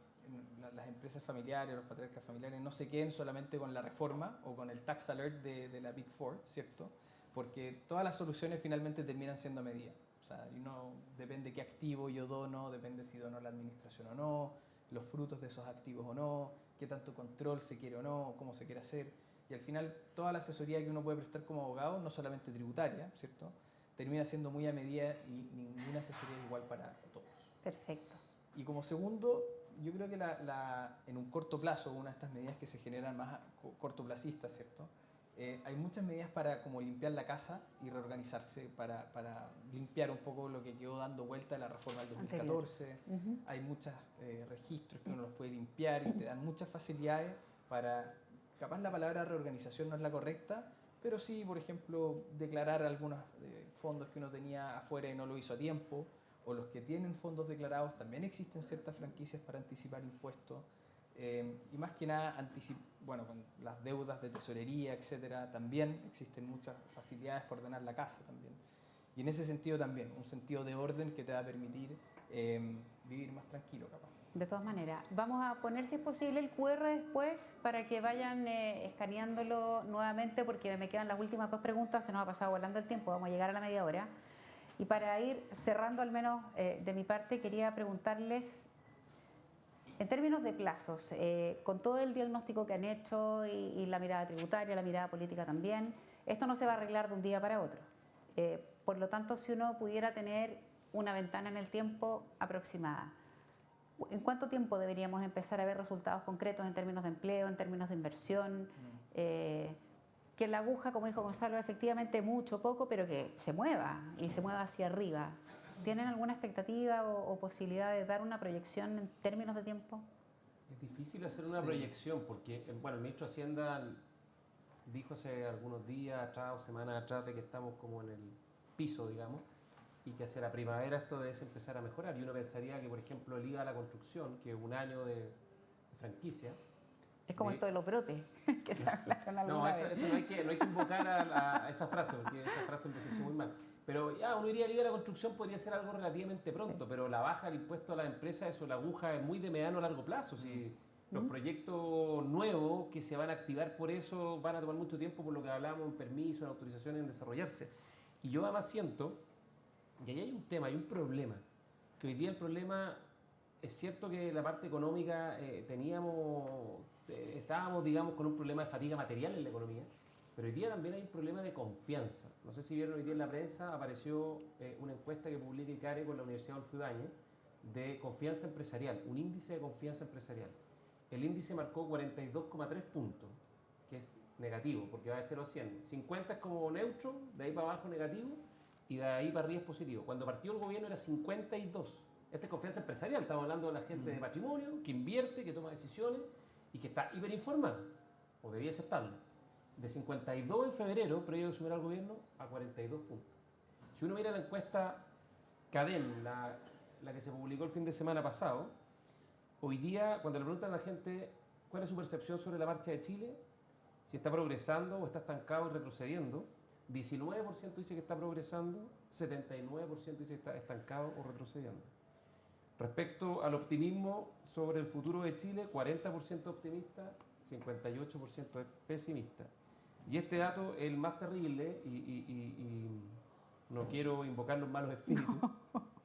las empresas familiares, los patriarcas familiares, no se queden solamente con la reforma o con el tax alert de la Big Four, ¿cierto? Porque todas las soluciones finalmente terminan siendo medidas. O sea, depende qué activo yo dono, depende si dono la administración o no, los frutos de esos activos o no, qué tanto control se quiere o no, cómo se quiere hacer. Y al final, toda la asesoría que uno puede prestar como abogado, no solamente tributaria, ¿cierto?, termina siendo muy a medida y ninguna asesoría es igual para todos. Perfecto. Y como segundo, yo creo que en un corto plazo, una de estas medidas que se generan más cortoplacistas, ¿cierto?, hay muchas medidas para como limpiar la casa y reorganizarse, para limpiar un poco lo que quedó dando vuelta de la reforma del 2014. Hay muchos registros que uno los puede limpiar y te dan muchas facilidades para, capaz la palabra reorganización no es la correcta, pero sí, por ejemplo, declarar algunos fondos que uno tenía afuera y no lo hizo a tiempo, o los que tienen fondos declarados, también existen ciertas franquicias para anticipar impuestos. Y más que nada, con las deudas de tesorería, etcétera, también existen muchas facilidades para ordenar la casa también. Y en ese sentido también, un sentido de orden que te va a permitir vivir más tranquilo, capaz. De todas maneras, vamos a poner, si es posible, el QR después para que vayan escaneándolo nuevamente, porque me quedan las últimas 2 preguntas, se nos ha pasado volando el tiempo, vamos a llegar a la media hora. Y para ir cerrando, al menos de mi parte, quería preguntarles, en términos de plazos, con todo el diagnóstico que han hecho y la mirada tributaria, la mirada política también, esto no se va a arreglar de un día para otro. Por lo tanto, si uno pudiera tener una ventana en el tiempo aproximada, ¿en cuánto tiempo deberíamos empezar a ver resultados concretos en términos de empleo, en términos de inversión? Que la aguja, como dijo Gonzalo, efectivamente mucho, poco, pero que se mueva y se mueva hacia arriba. ¿Tienen alguna expectativa o posibilidad de dar una proyección en términos de tiempo? Es difícil hacer una proyección porque, el ministro de Hacienda dijo hace algunos días atrás o semanas atrás de que estamos como en el piso, digamos, y que hacia la primavera esto debe empezar a mejorar. Y uno pensaría que, por ejemplo, el IVA a la construcción, que es un año de franquicia. Es como esto de los brotes que se hablaron alguna vez. Eso no hay que invocar a esa frase, porque esa frase envejeció muy mal. Pero ya, uno diría el IVA a la construcción podría ser algo relativamente pronto, pero la baja del impuesto a las empresas, eso, la aguja es muy de mediano a largo plazo. Si los proyectos nuevos que se van a activar por eso van a tomar mucho tiempo, por lo que hablamos en permisos, en autorizaciones, en desarrollarse. Y yo además siento, y ahí hay un tema, hay un problema, que hoy día el problema, es cierto que la parte económica estábamos, digamos, con un problema de fatiga material en la economía, pero hoy día también hay un problema de confianza. No sé si vieron hoy día en la prensa, apareció una encuesta que publica ICARE con la Universidad Adolfo Ibáñez de confianza empresarial, un índice de confianza empresarial. El índice marcó 42,3 puntos, que es negativo, porque va de 0 a 100. 50 es como neutro, de ahí para abajo negativo, y de ahí para arriba es positivo. Cuando partió el gobierno era 52. Esta es confianza empresarial, estamos hablando de la gente de patrimonio, que invierte, que toma decisiones y que está hiperinformada, o debía estarlo. De 52 en febrero, previo de asumir al gobierno, a 42 puntos. Si uno mira la encuesta CADEM, la que se publicó el fin de semana pasado, hoy día, cuando le preguntan a la gente cuál es su percepción sobre la marcha de Chile, si está progresando o está estancado y retrocediendo, 19% dice que está progresando, 79% dice que está estancado o retrocediendo. Respecto al optimismo sobre el futuro de Chile, 40% optimista, 58% es pesimista. Y este dato es el más terrible y no quiero invocar los malos espíritus. No,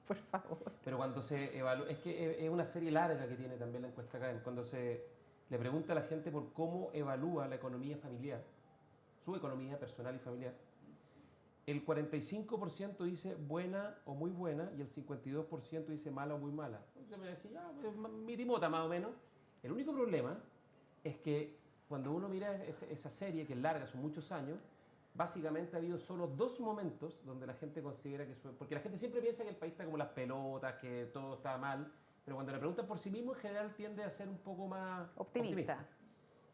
por favor. Pero cuando se evalúa, es que es una serie larga que tiene también la encuesta acá, cuando se le pregunta a la gente por cómo evalúa la economía familiar, su economía personal y familiar, el 45% dice buena o muy buena y el 52% dice mala o muy mala. Entonces me decía, mi timota más o menos. El único problema es que cuando uno mira esa serie, que es larga, son muchos años, básicamente ha habido solo 2 momentos donde la gente considera que... Porque la gente siempre piensa que el país está como las pelotas, que todo está mal, pero cuando le preguntan por sí mismo, en general tiende a ser un poco más Optimista.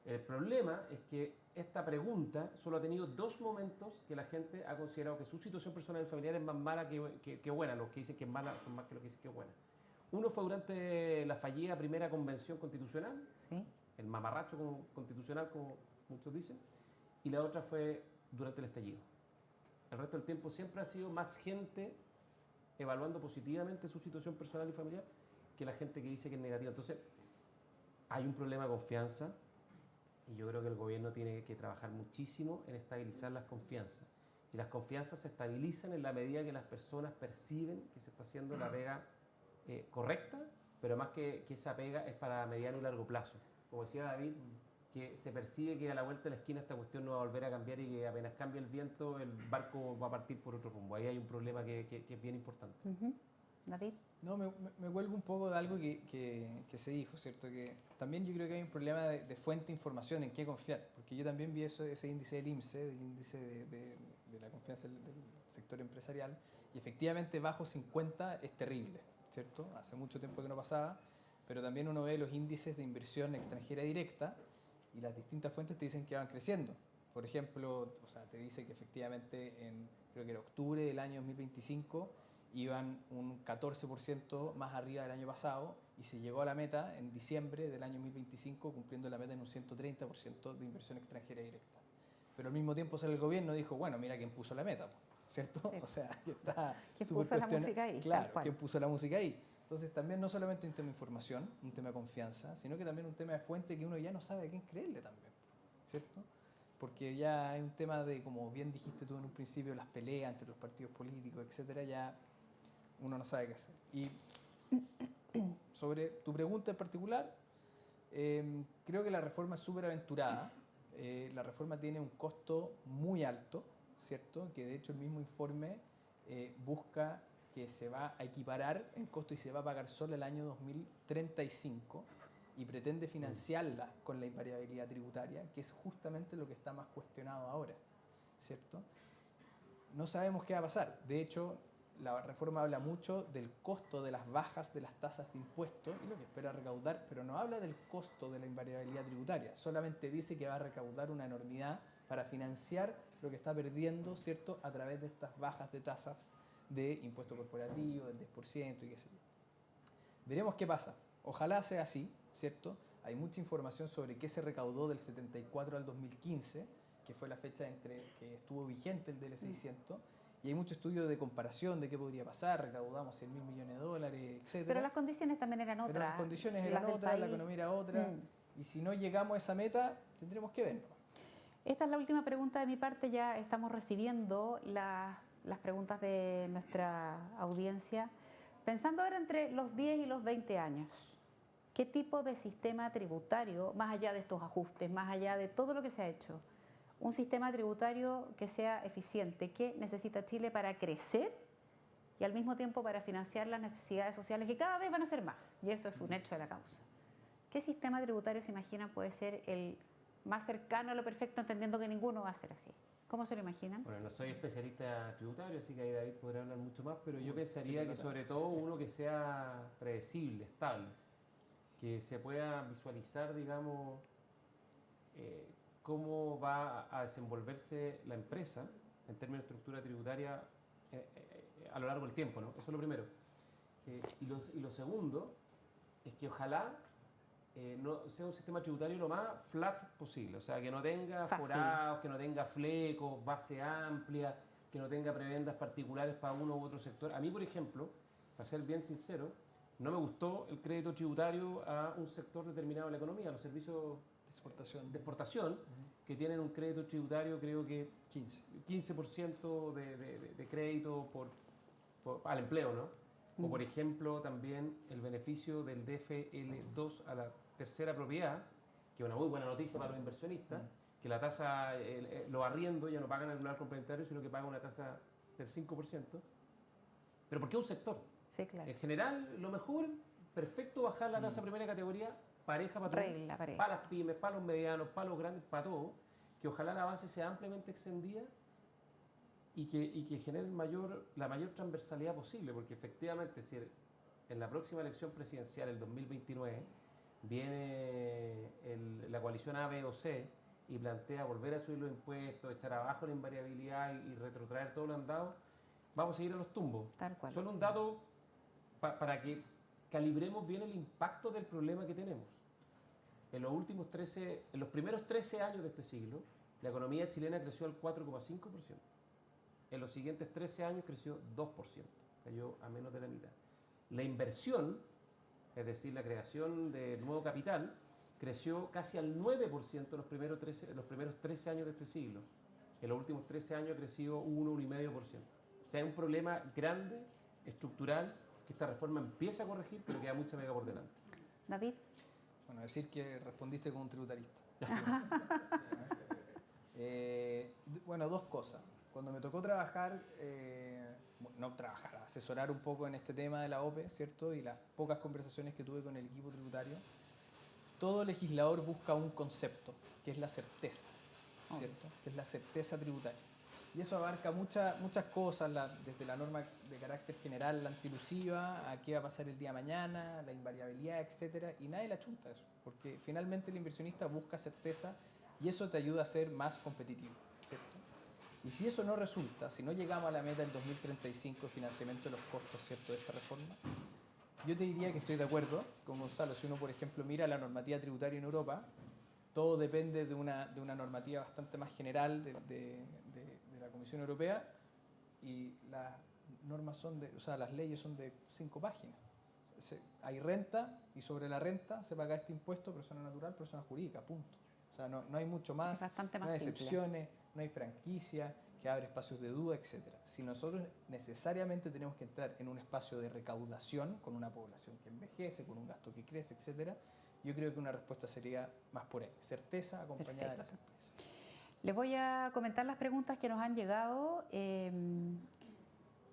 El problema es que esta pregunta solo ha tenido 2 momentos que la gente ha considerado que su situación personal y familiar es más mala que buena. Los que dicen que es mala son más que los que dicen que es buena. Uno fue durante la fallida primera convención constitucional, Sí. el mamarracho constitucional, como muchos dicen, y la otra fue durante el estallido. El resto del tiempo siempre ha sido más gente evaluando positivamente su situación personal y familiar que la gente que dice que es negativa. Entonces, hay un problema de confianza y yo creo que el gobierno tiene que trabajar muchísimo en estabilizar las confianzas. Y las confianzas se estabilizan en la medida que las personas perciben que se está haciendo la pega correcta, pero más que esa pega es para mediano y largo plazo. Como decía David, que se percibe que a la vuelta de la esquina esta cuestión no va a volver a cambiar y que apenas cambie el viento, el barco va a partir por otro rumbo. Ahí hay un problema que es bien importante. David. No, me cuelgo un poco de algo que se dijo, ¿cierto? Que también yo creo que hay un problema de fuente de información, en qué confiar, porque yo también vi ese índice del IMSE, del índice de la confianza del sector empresarial, y efectivamente bajo 50 es terrible, ¿cierto? Hace mucho tiempo que no pasaba, pero también uno ve los índices de inversión extranjera directa y las distintas fuentes te dicen que van creciendo. Por ejemplo, o sea, te dice que efectivamente creo que era octubre del año 2025 iban un 14% más arriba del año pasado y se llegó a la meta en diciembre del año 2025 cumpliendo la meta en un 130% de inversión extranjera directa. Pero al mismo tiempo sale el gobierno y dijo, bueno, mira quién puso la meta, ¿cierto? Sí. O sea, que está ¿Quién súper puso la cuestionado. música ahí? Tal Claro, cual. quién puso la música ahí. Entonces también no solamente un tema de información, un tema de confianza, sino que también un tema de fuente que uno ya no sabe a quién creerle también, ¿cierto? Porque ya hay un tema de, como bien dijiste tú en un principio, las peleas entre los partidos políticos, etcétera, ya uno no sabe qué hacer. Y sobre tu pregunta en particular, creo que la reforma es súper aventurada. La reforma tiene un costo muy alto, ¿cierto? Que de hecho el mismo informe busca que se va a equiparar en costo y se va a pagar solo el año 2035 y pretende financiarla con la invariabilidad tributaria, que es justamente lo que está más cuestionado ahora, ¿cierto? No sabemos qué va a pasar. De hecho, la reforma habla mucho del costo de las bajas de las tasas de impuestos y lo que espera recaudar, pero no habla del costo de la invariabilidad tributaria, solamente dice que va a recaudar una enormidad para financiar lo que está perdiendo, ¿cierto?, a través de estas bajas de tasas de impuesto corporativo, del 10% y qué sé yo. Veremos qué pasa. Ojalá sea así, ¿cierto? Hay mucha información sobre qué se recaudó del 74 al 2015, que fue la fecha entre que estuvo vigente el DL600, y hay mucho estudio de comparación de qué podría pasar, recaudamos 100.000 millones de dólares, etc. Pero las condiciones también eran otras. Pero las condiciones las eran del otras, la país. economía era otra, y si no llegamos a esa meta, tendremos que ver. Esta es la última pregunta de mi parte, ya estamos recibiendo las preguntas de nuestra audiencia. Pensando ahora entre los 10 y los 20 años, ¿qué tipo de sistema tributario, más allá de estos ajustes, más allá de todo lo que se ha hecho, un sistema tributario que sea eficiente, qué necesita Chile para crecer y al mismo tiempo para financiar las necesidades sociales que cada vez van a ser más? Y eso es un hecho de la causa. ¿Qué sistema tributario se imagina puede ser el más cercano a lo perfecto, entendiendo que ninguno va a ser así? ¿Cómo se lo imaginan? Bueno, no soy especialista tributario, así que ahí David podrá hablar mucho más, pero yo pensaría que sobre todo uno que sea predecible, estable, que se pueda visualizar, digamos, cómo va a desenvolverse la empresa en términos de estructura tributaria a lo largo del tiempo, ¿no? Eso es lo primero. Y lo segundo es que ojalá no sea un sistema tributario lo más flat posible, o sea, que no tenga Fácil. forados, que no tenga flecos, base amplia, que no tenga prebendas particulares para uno u otro sector. A mí, por ejemplo, para ser bien sincero, no me gustó el crédito tributario a un sector determinado de la economía, los servicios Exportación. de exportación, que tienen un crédito tributario, creo que 15% de crédito al empleo, ¿no? O por ejemplo también el beneficio del DFL2 a la tercera propiedad, que es una muy buena noticia para los inversionistas, que la tasa, los arriendos ya no pagan el lugar complementario, sino que pagan una tasa del 5%. Pero ¿por qué un sector? Sí, claro. En general, lo mejor, perfecto bajar la tasa primera categoría, pareja para todos, Regla, pareja. para las pymes, para los medianos, para los grandes, para todos, que ojalá la base sea ampliamente extendida y que genere la mayor transversalidad posible, porque efectivamente si en la próxima elección presidencial, el 2029, viene la coalición A, B o C y plantea volver a subir los impuestos, echar abajo la invariabilidad y retrotraer todo lo andado, vamos a seguir a los tumbos. Tal cual. Solo un dato para que calibremos bien el impacto del problema que tenemos. En los primeros 13 años de este siglo, la economía chilena creció al 4,5%. En los siguientes 13 años creció 2%, cayó a menos de la mitad. La inversión, es decir, la creación de nuevo capital, creció casi al 9% en los primeros 13 años de este siglo. En los últimos 13 años ha crecido 1,5%. O sea, es un problema grande, estructural, que esta reforma empieza a corregir, pero queda mucha pega por delante. David. Bueno, decir que respondiste como un tributarista. Bueno, dos cosas. Cuando me tocó trabajar, asesorar un poco en este tema de la OPE, ¿cierto? Y las pocas conversaciones que tuve con el equipo tributario, todo legislador busca un concepto, que es la certeza, ¿cierto? Que es la certeza tributaria. Y eso abarca muchas cosas, desde la norma de carácter general, la antilusiva, a qué va a pasar el día de mañana, la invariabilidad, etcétera, y nadie le achunta eso, porque finalmente el inversionista busca certeza y eso te ayuda a ser más competitivo, ¿cierto? Y si eso no resulta, si no llegamos a la meta del 2035 de financiamiento de los costos, ¿cierto?, de esta reforma, yo te diría que estoy de acuerdo con Gonzalo. Si uno, por ejemplo, mira la normativa tributaria en Europa, todo depende de una normativa bastante más general de la Comisión Europea y las normas las leyes son de 5 páginas. Hay renta y sobre la renta se paga este impuesto, persona natural, persona jurídica, punto. O sea, no hay mucho más, Es bastante más no hay simple. excepciones, no hay franquicia que abre espacios de duda, etc. Si nosotros necesariamente tenemos que entrar en un espacio de recaudación con una población que envejece, con un gasto que crece, etc., yo creo que una respuesta sería más por ahí, certeza acompañada de las empresas. Les voy a comentar las preguntas que nos han llegado.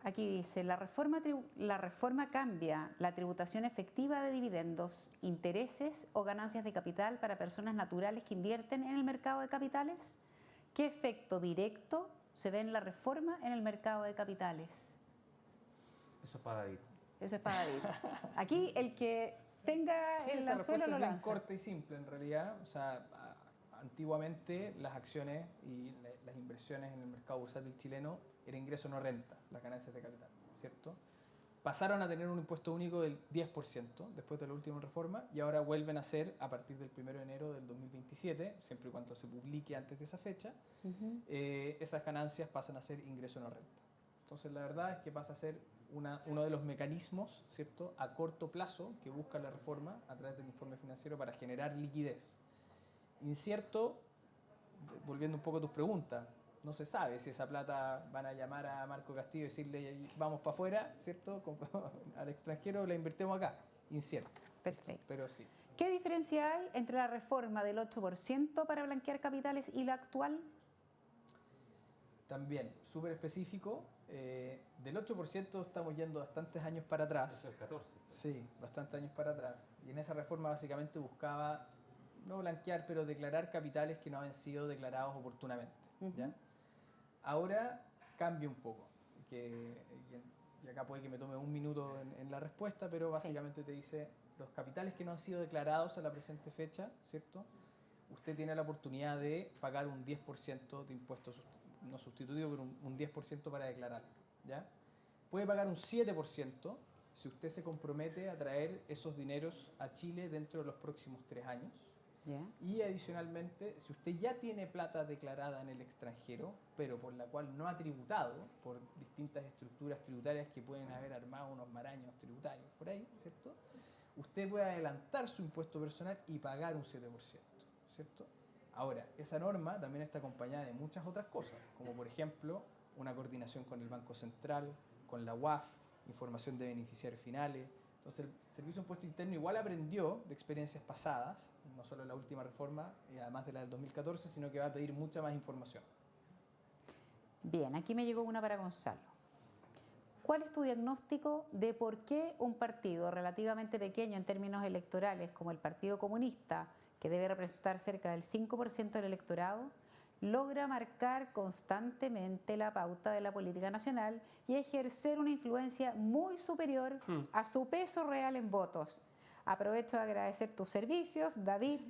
Aquí dice, ¿la reforma cambia la tributación efectiva de dividendos, intereses o ganancias de capital para personas naturales que invierten en el mercado de capitales? ¿Qué efecto directo se ve en la reforma en el mercado de capitales? Eso es para David. Eso es para David. Aquí el que tenga Sí, el esa anzuelo respuesta lo es bien lanza. corta y simple en realidad. O sea, antiguamente las acciones y las inversiones en el mercado bursátil chileno era ingreso no renta, las ganancias de capital, ¿cierto? Pasaron a tener un impuesto único del 10% después de la última reforma y ahora vuelven a ser a partir del 1 de enero del 2027, siempre y cuando se publique antes de esa fecha, esas ganancias pasan a ser ingreso no renta. Entonces la verdad es que pasa a ser uno de los mecanismos, ¿cierto?, a corto plazo que busca la reforma a través del informe financiero para generar liquidez. Incierto, volviendo un poco a tus preguntas, no se sabe si esa plata van a llamar a Marco Castillo y decirle vamos para afuera, ¿cierto?, al extranjero, la invertimos acá. Incierto. Perfecto. ¿Cierto? Pero sí. ¿Qué diferencia hay entre la reforma del 8% para blanquear capitales y la actual? También, súper específico, del 8% estamos yendo bastantes años para atrás. Eso es 14. Sí, bastantes años para atrás. Y en esa reforma básicamente buscaba no blanquear, pero declarar capitales que no habían sido declarados oportunamente. ¿Ya? Ahora cambia un poco. Y acá puede que me tome un minuto en la respuesta, pero básicamente te dice los capitales que no han sido declarados a la presente fecha, ¿cierto? Usted tiene la oportunidad de pagar un 10% de impuestos no sustitutivo, pero un 10% para declararlo, ¿ya? Puede pagar un 7% si usted se compromete a traer esos dineros a Chile dentro de los próximos 3 años. Yeah. Y adicionalmente, si usted ya tiene plata declarada en el extranjero, pero por la cual no ha tributado, por distintas estructuras tributarias que pueden haber armado unos maraños tributarios por ahí, ¿cierto? Usted puede adelantar su impuesto personal y pagar un 7%, ¿cierto? Ahora, esa norma también está acompañada de muchas otras cosas, como por ejemplo, una coordinación con el Banco Central, con la UAF, información de beneficiarios finales. Entonces, el Servicio de Impuesto Interno igual aprendió de experiencias pasadas, no solo la última reforma, además de la del 2014, sino que va a pedir mucha más información. Bien, aquí me llegó una para Gonzalo. ¿Cuál es tu diagnóstico de por qué un partido relativamente pequeño en términos electorales, como el Partido Comunista, que debe representar cerca del 5% del electorado, logra marcar constantemente la pauta de la política nacional y ejercer una influencia muy superior a su peso real en votos. Aprovecho de agradecer tus servicios. David,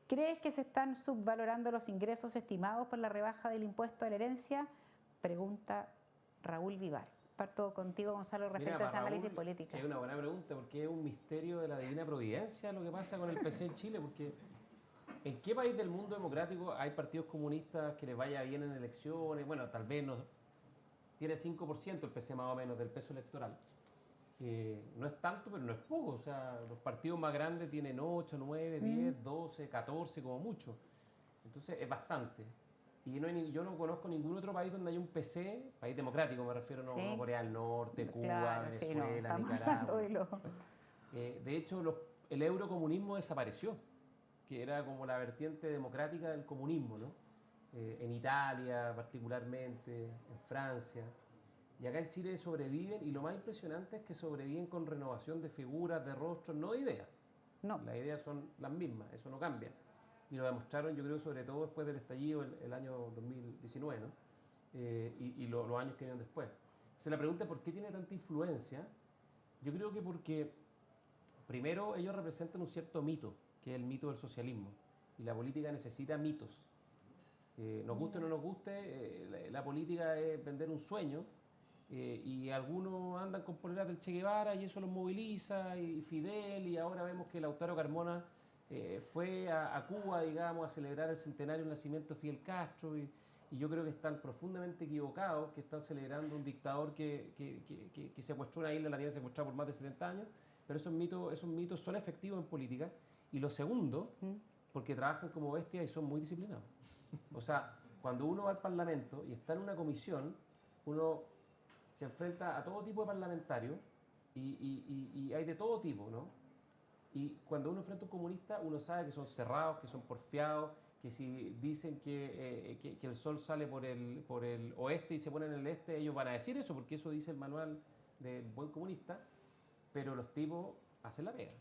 ¿crees que se están subvalorando los ingresos estimados por la rebaja del impuesto a la herencia? Pregunta Raúl Vivar. Parto contigo, Gonzalo, respecto Mira, a ese análisis Raúl, político. Es una buena pregunta, porque es un misterio de la divina providencia lo que pasa con el PC en Chile, porque ¿en qué país del mundo democrático hay partidos comunistas que les vaya bien en elecciones? Bueno, tal vez no, tiene 5% el PC más o menos del peso electoral. No es tanto, pero no es poco. O sea, los partidos más grandes tienen 8, 9, 10, 12, 14 como mucho. Entonces es bastante. Y yo no conozco ningún otro país donde haya un PC, país democrático me refiero, no, Sí. no Corea del Norte, Cuba, Claro, sí, no, Venezuela, estamos hablando de Nicaragua. De hecho, el eurocomunismo desapareció, que era como la vertiente democrática del comunismo, ¿no? En Italia particularmente, en Francia. Y acá en Chile sobreviven, y lo más impresionante es que sobreviven con renovación de figuras, de rostros, no de ideas. No. Las ideas son las mismas, eso no cambia. Y lo demostraron, yo creo, sobre todo después del estallido, el año 2019, ¿no? Y los años que vienen después. Entonces la pregunta es ¿por qué tiene tanta influencia? Yo creo que porque, primero, ellos representan un cierto mito, que es el mito del socialismo. Y la política necesita mitos. Nos guste o no nos guste, la política es vender un sueño. Y algunos andan con poleras del Che Guevara y eso los moviliza, y Fidel, y ahora vemos que Lautaro Carmona fue a Cuba, digamos, a celebrar el centenario del nacimiento de Fidel Castro, y yo creo que están profundamente equivocados, que están celebrando un dictador que secuestró una isla, la tiene secuestrada por más de 70 años, pero esos mitos son efectivos en política. Y lo segundo, porque trabajan como bestias y son muy disciplinados. O sea, cuando uno va al Parlamento y está en una comisión, uno se enfrenta a todo tipo de parlamentarios y hay de todo tipo, ¿no? Y cuando uno enfrenta a un comunista, uno sabe que son cerrados, que son porfiados, que si dicen que el sol sale por el oeste y se pone en el este, ellos van a decir eso, porque eso dice el manual del buen comunista, pero los tipos hacen la pega.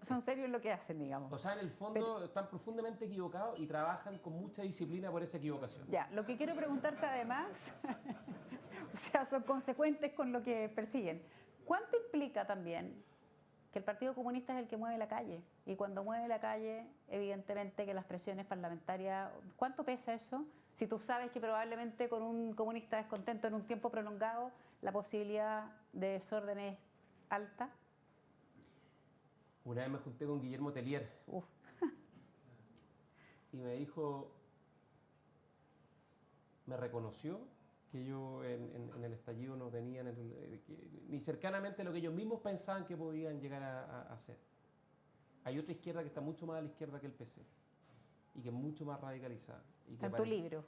Son serios en lo que hacen, digamos. O sea, en el fondo están profundamente equivocados y trabajan con mucha disciplina por esa equivocación. Ya, lo que quiero preguntarte además, o sea, son consecuentes con lo que persiguen. ¿Cuánto implica también que el Partido Comunista es el que mueve la calle? Y cuando mueve la calle, evidentemente que las presiones parlamentarias, ¿cuánto pesa eso? Si tú sabes que probablemente con un comunista descontento en un tiempo prolongado, la posibilidad de desorden es alta. Una vez me junté con Guillermo Tellier y me dijo, me reconoció que yo en el estallido no tenía ni cercanamente lo que ellos mismos pensaban que podían llegar a hacer. Hay otra izquierda que está mucho más a la izquierda que el PC y que es mucho más radicalizada. Está en tu libro.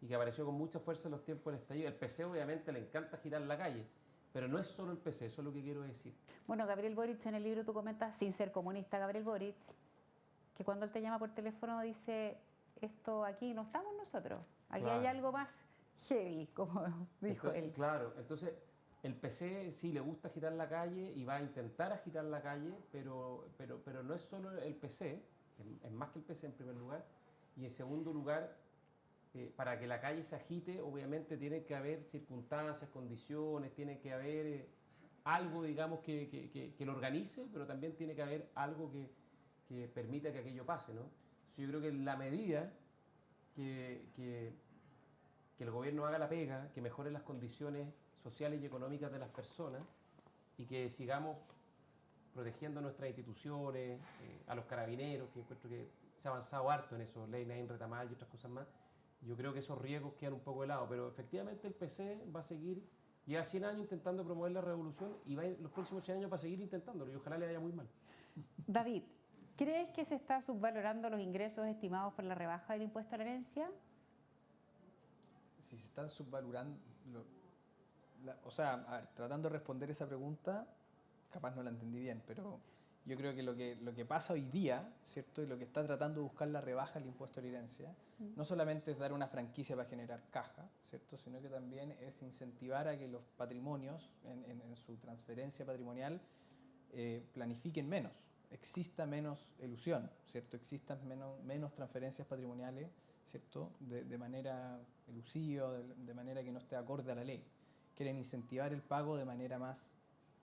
Y que apareció con mucha fuerza en los tiempos del estallido. El PC obviamente le encanta girar la calle, pero no es solo el PC, eso es lo que quiero decir. Bueno, Gabriel Boric, en el libro tú comentas, sin ser comunista, Gabriel Boric, que cuando él te llama por teléfono dice, esto aquí no estamos nosotros, aquí Claro. hay algo más heavy, como dijo él. Claro, entonces el PC sí le gusta agitar la calle y va a intentar agitar la calle, pero no es solo el PC, es más que el PC en primer lugar, y en segundo lugar, para que la calle se agite, obviamente tiene que haber circunstancias, condiciones, tiene que haber algo, digamos, que lo organice, pero también tiene que haber algo que permita que aquello pase, ¿no? Yo creo que en la medida que el gobierno haga la pega, que mejore las condiciones sociales y económicas de las personas y que sigamos protegiendo nuestras instituciones, a los carabineros, que encuentro que se ha avanzado harto en eso, ley Nain Retamal y otras cosas más. Yo creo que esos riesgos quedan un poco de lado, pero efectivamente el PC va a seguir, lleva 100 años intentando promover la revolución y los próximos 100 años va a seguir intentándolo y ojalá le vaya muy mal. David, ¿crees que se está subvalorando los ingresos estimados por la rebaja del impuesto a la herencia? Si se están subvalorando, o sea, a ver, tratando de responder esa pregunta, capaz no la entendí bien, pero yo creo que lo que pasa hoy día, ¿cierto? Y lo que está tratando de buscar la rebaja del impuesto a la herencia, no solamente es dar una franquicia para generar caja, ¿cierto? Sino que también es incentivar a que los patrimonios, en su transferencia patrimonial, planifiquen menos, exista menos elusión, ¿cierto? Existan menos transferencias patrimoniales, ¿cierto? De manera elusiva, de manera que no esté acorde a la ley. Quieren incentivar el pago de manera más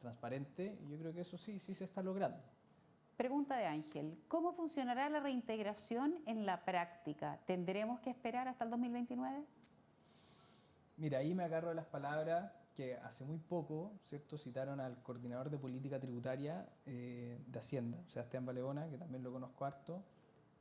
transparente y yo creo que eso sí se está logrando. Pregunta de Ángel, ¿cómo funcionará la reintegración en la práctica? ¿Tendremos que esperar hasta el 2029? Mira, ahí me agarro de las palabras que hace muy poco, ¿cierto?, citaron al coordinador de política tributaria de Hacienda, Sebastián Baleona, que también lo conozco harto,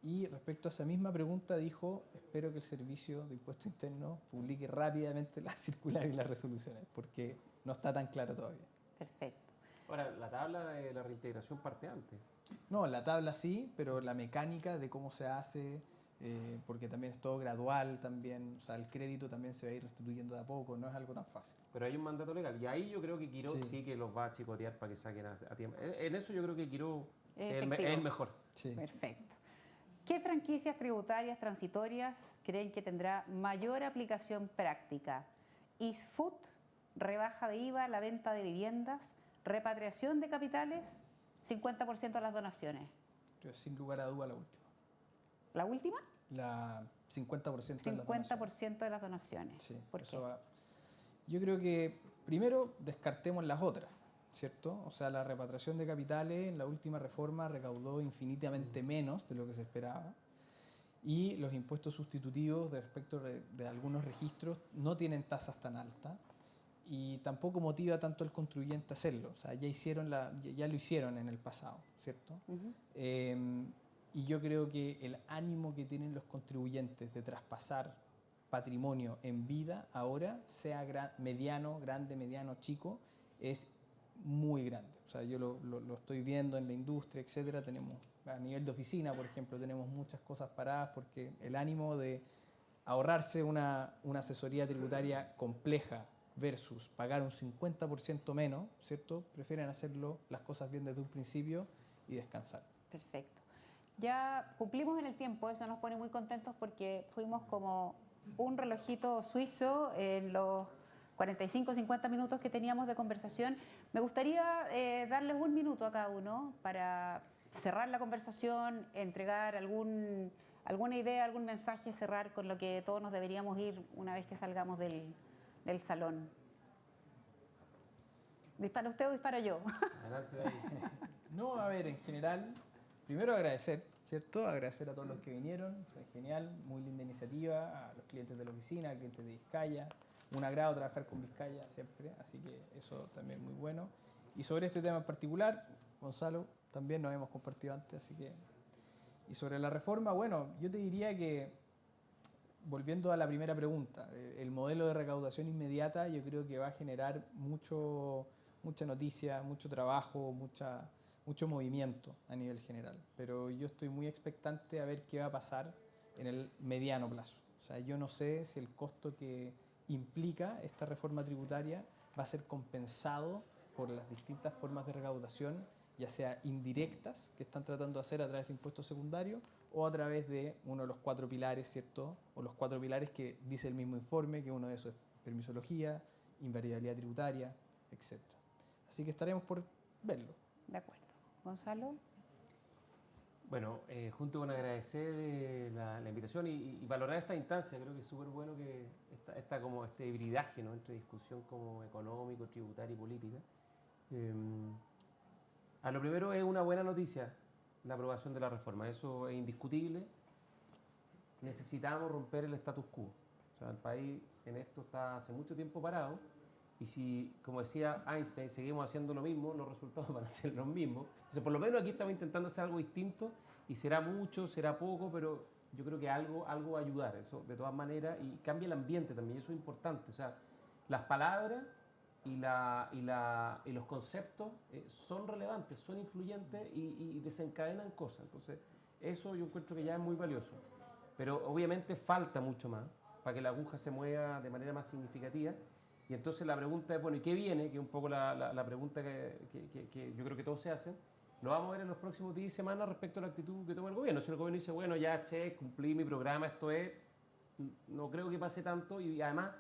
y respecto a esa misma pregunta dijo, espero que el Servicio de Impuesto Interno publique rápidamente las circulares y las resoluciones, porque no está tan claro todavía. Perfecto. Ahora, la tabla de la reintegración parte antes. No, la tabla sí, pero la mecánica de cómo se hace, porque también es todo gradual también, o sea, el crédito también se va a ir restituyendo de a poco, no es algo tan fácil. Pero hay un mandato legal y ahí yo creo que Quiró Sí. sí que los va a chicotear para que saquen a tiempo. En eso yo creo que Quiró es Efectivo. el mejor. Sí. Perfecto. ¿Qué franquicias tributarias transitorias creen que tendrá mayor aplicación práctica? ¿Isfood, rebaja de IVA, la venta de viviendas, repatriación de capitales, 50% de las donaciones? Pero sin lugar a duda la última. ¿La última? La 50% de las donaciones. 50% de las donaciones. Sí, ¿Por eso qué? va. Yo creo que primero descartemos las otras, ¿cierto? O sea, la repatriación de capitales en la última reforma recaudó infinitamente menos de lo que se esperaba y los impuestos sustitutivos de respecto de algunos registros no tienen tasas tan altas y tampoco motiva tanto al contribuyente a hacerlo. O sea, ya lo hicieron en el pasado, ¿cierto? Ujú. Y yo creo que el ánimo que tienen los contribuyentes de traspasar patrimonio en vida ahora, sea mediano, grande, mediano, chico, es muy grande. O sea, yo lo estoy viendo en la industria, etcétera. Tenemos, a nivel de oficina, por ejemplo, tenemos muchas cosas paradas porque el ánimo de ahorrarse una asesoría tributaria compleja versus pagar un 50% menos, ¿cierto? Prefieren hacerlo las cosas bien desde un principio y descansar. Perfecto. Ya cumplimos en el tiempo, eso nos pone muy contentos porque fuimos como un relojito suizo en los 45-50 minutos que teníamos de conversación. Me gustaría darles un minuto a cada uno para cerrar la conversación, entregar alguna idea, algún mensaje, cerrar con lo que todos nos deberíamos ir una vez que salgamos del salón. ¿Dispara usted o disparo yo? Adelante, David. No, a ver, en general, primero agradecer, ¿cierto? Agradecer a todos los que vinieron, fue genial, muy linda iniciativa, a los clientes de la oficina, a clientes de Vizcaya, un agrado trabajar con Vizcaya siempre, así que eso también muy bueno. Y sobre este tema en particular, Gonzalo, también nos hemos compartido antes, así que... Y sobre la reforma, bueno, yo te diría que, volviendo a la primera pregunta, el modelo de recaudación inmediata yo creo que va a generar mucha noticia, mucho trabajo, mucho movimiento a nivel general. Pero yo estoy muy expectante a ver qué va a pasar en el mediano plazo. O sea, yo no sé si el costo que implica esta reforma tributaria va a ser compensado por las distintas formas de recaudación, ya sea indirectas, que están tratando de hacer a través de impuestos secundarios, o a través de uno de los 4 pilares, ¿cierto? O los 4 pilares que dice el mismo informe, que uno de esos es permisología, invariabilidad tributaria, etc. Así que estaremos por verlo. De acuerdo. Gonzalo. Bueno, junto con agradecer la invitación y valorar esta instancia, creo que es súper bueno que como este hibridaje, ¿no?, entre discusión como económico, tributaria y política. A lo primero es una buena noticia la aprobación de la reforma, eso es indiscutible. Necesitamos romper el status quo. O sea, el país en esto está hace mucho tiempo parado y si, como decía Einstein, seguimos haciendo lo mismo, los resultados van a ser los mismos. Entonces, por lo menos aquí estamos intentando hacer algo distinto y será mucho, será poco, pero yo creo que algo va a ayudar, eso de todas maneras, y cambia el ambiente también, y eso es importante. O sea, las palabras y los conceptos son relevantes, son influyentes y desencadenan cosas. Entonces, eso yo encuentro que ya es muy valioso. Pero obviamente falta mucho más para que la aguja se mueva de manera más significativa. Y entonces la pregunta es, bueno, ¿y qué viene? Que es un poco la pregunta que yo creo que todos se hacen. Lo vamos a ver en los próximos días y semanas respecto a la actitud que toma el gobierno. Si el gobierno dice, bueno, ya, cumplí mi programa, esto es, no creo que pase tanto. Y además,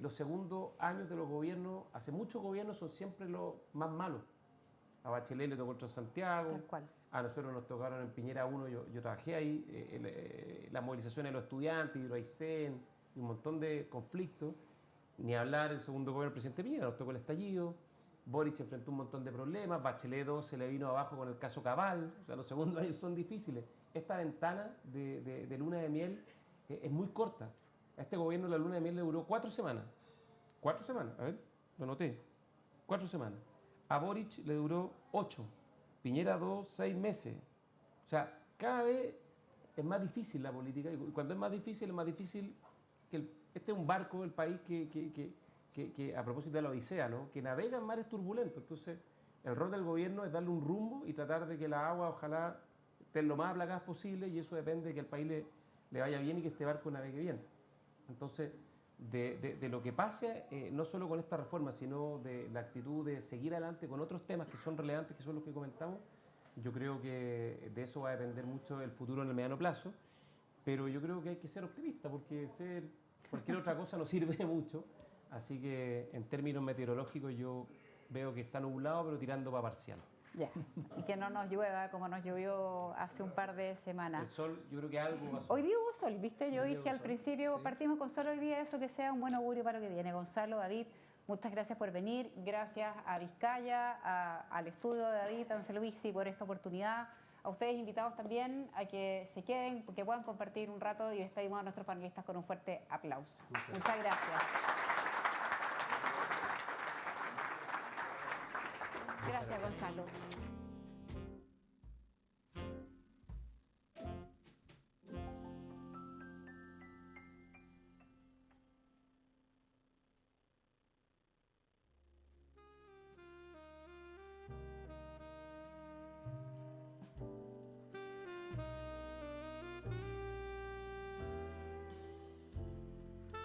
los segundos años de los gobiernos, hace muchos gobiernos son siempre los más malos. a Bachelet le tocó el Transantiago, Tal cual. a nosotros nos tocaron en Piñera 1, yo trabajé ahí, las movilizaciones de los estudiantes, Hidroaicén, y un montón de conflictos. Ni hablar el segundo gobierno del presidente Piñera, nos tocó el estallido. Boric enfrentó un montón de problemas, Bachelet 2 se le vino abajo con el caso Cabal, o sea, los segundos años son difíciles. Esta ventana de luna de miel es muy corta. A este gobierno la luna de miel le duró 4 semanas. 4 semanas, a ver, lo noté. 4 semanas. A Boric le duró 8. Piñera 2, 6 meses. O sea, cada vez es más difícil la política. Y cuando es más difícil que este es un barco, el país que a propósito de la Odisea, ¿no? Que navega en mares turbulentos. Entonces, el rol del gobierno es darle un rumbo y tratar de que la agua, ojalá, esté lo más aplacadas posible, y eso depende de que el país le vaya bien y que este barco navegue bien. Entonces, de lo que pase, no solo con esta reforma, sino de la actitud de seguir adelante con otros temas que son relevantes, que son los que comentamos, yo creo que de eso va a depender mucho el futuro en el mediano plazo. Pero yo creo que hay que ser optimista, porque cualquier otra cosa no sirve mucho. Así que en términos meteorológicos yo veo que está nublado, pero tirando para parcial. Ya. Y que no nos llueva como nos llovió hace un par de semanas. El sol, yo creo que algo va a Hoy día hubo sol, ¿viste? Yo Hoy día dije hubo al sol, principio, sí. partimos con sol hoy día, eso que sea un buen augurio para lo que viene. Gonzalo, David, muchas gracias por venir. Gracias a Vizcaya, al estudio de David, a Anceluisi por esta oportunidad. A ustedes invitados también a que se queden, que puedan compartir un rato, y despedimos a nuestros panelistas con un fuerte aplauso. Muchas gracias. Gracias, Gonzalo.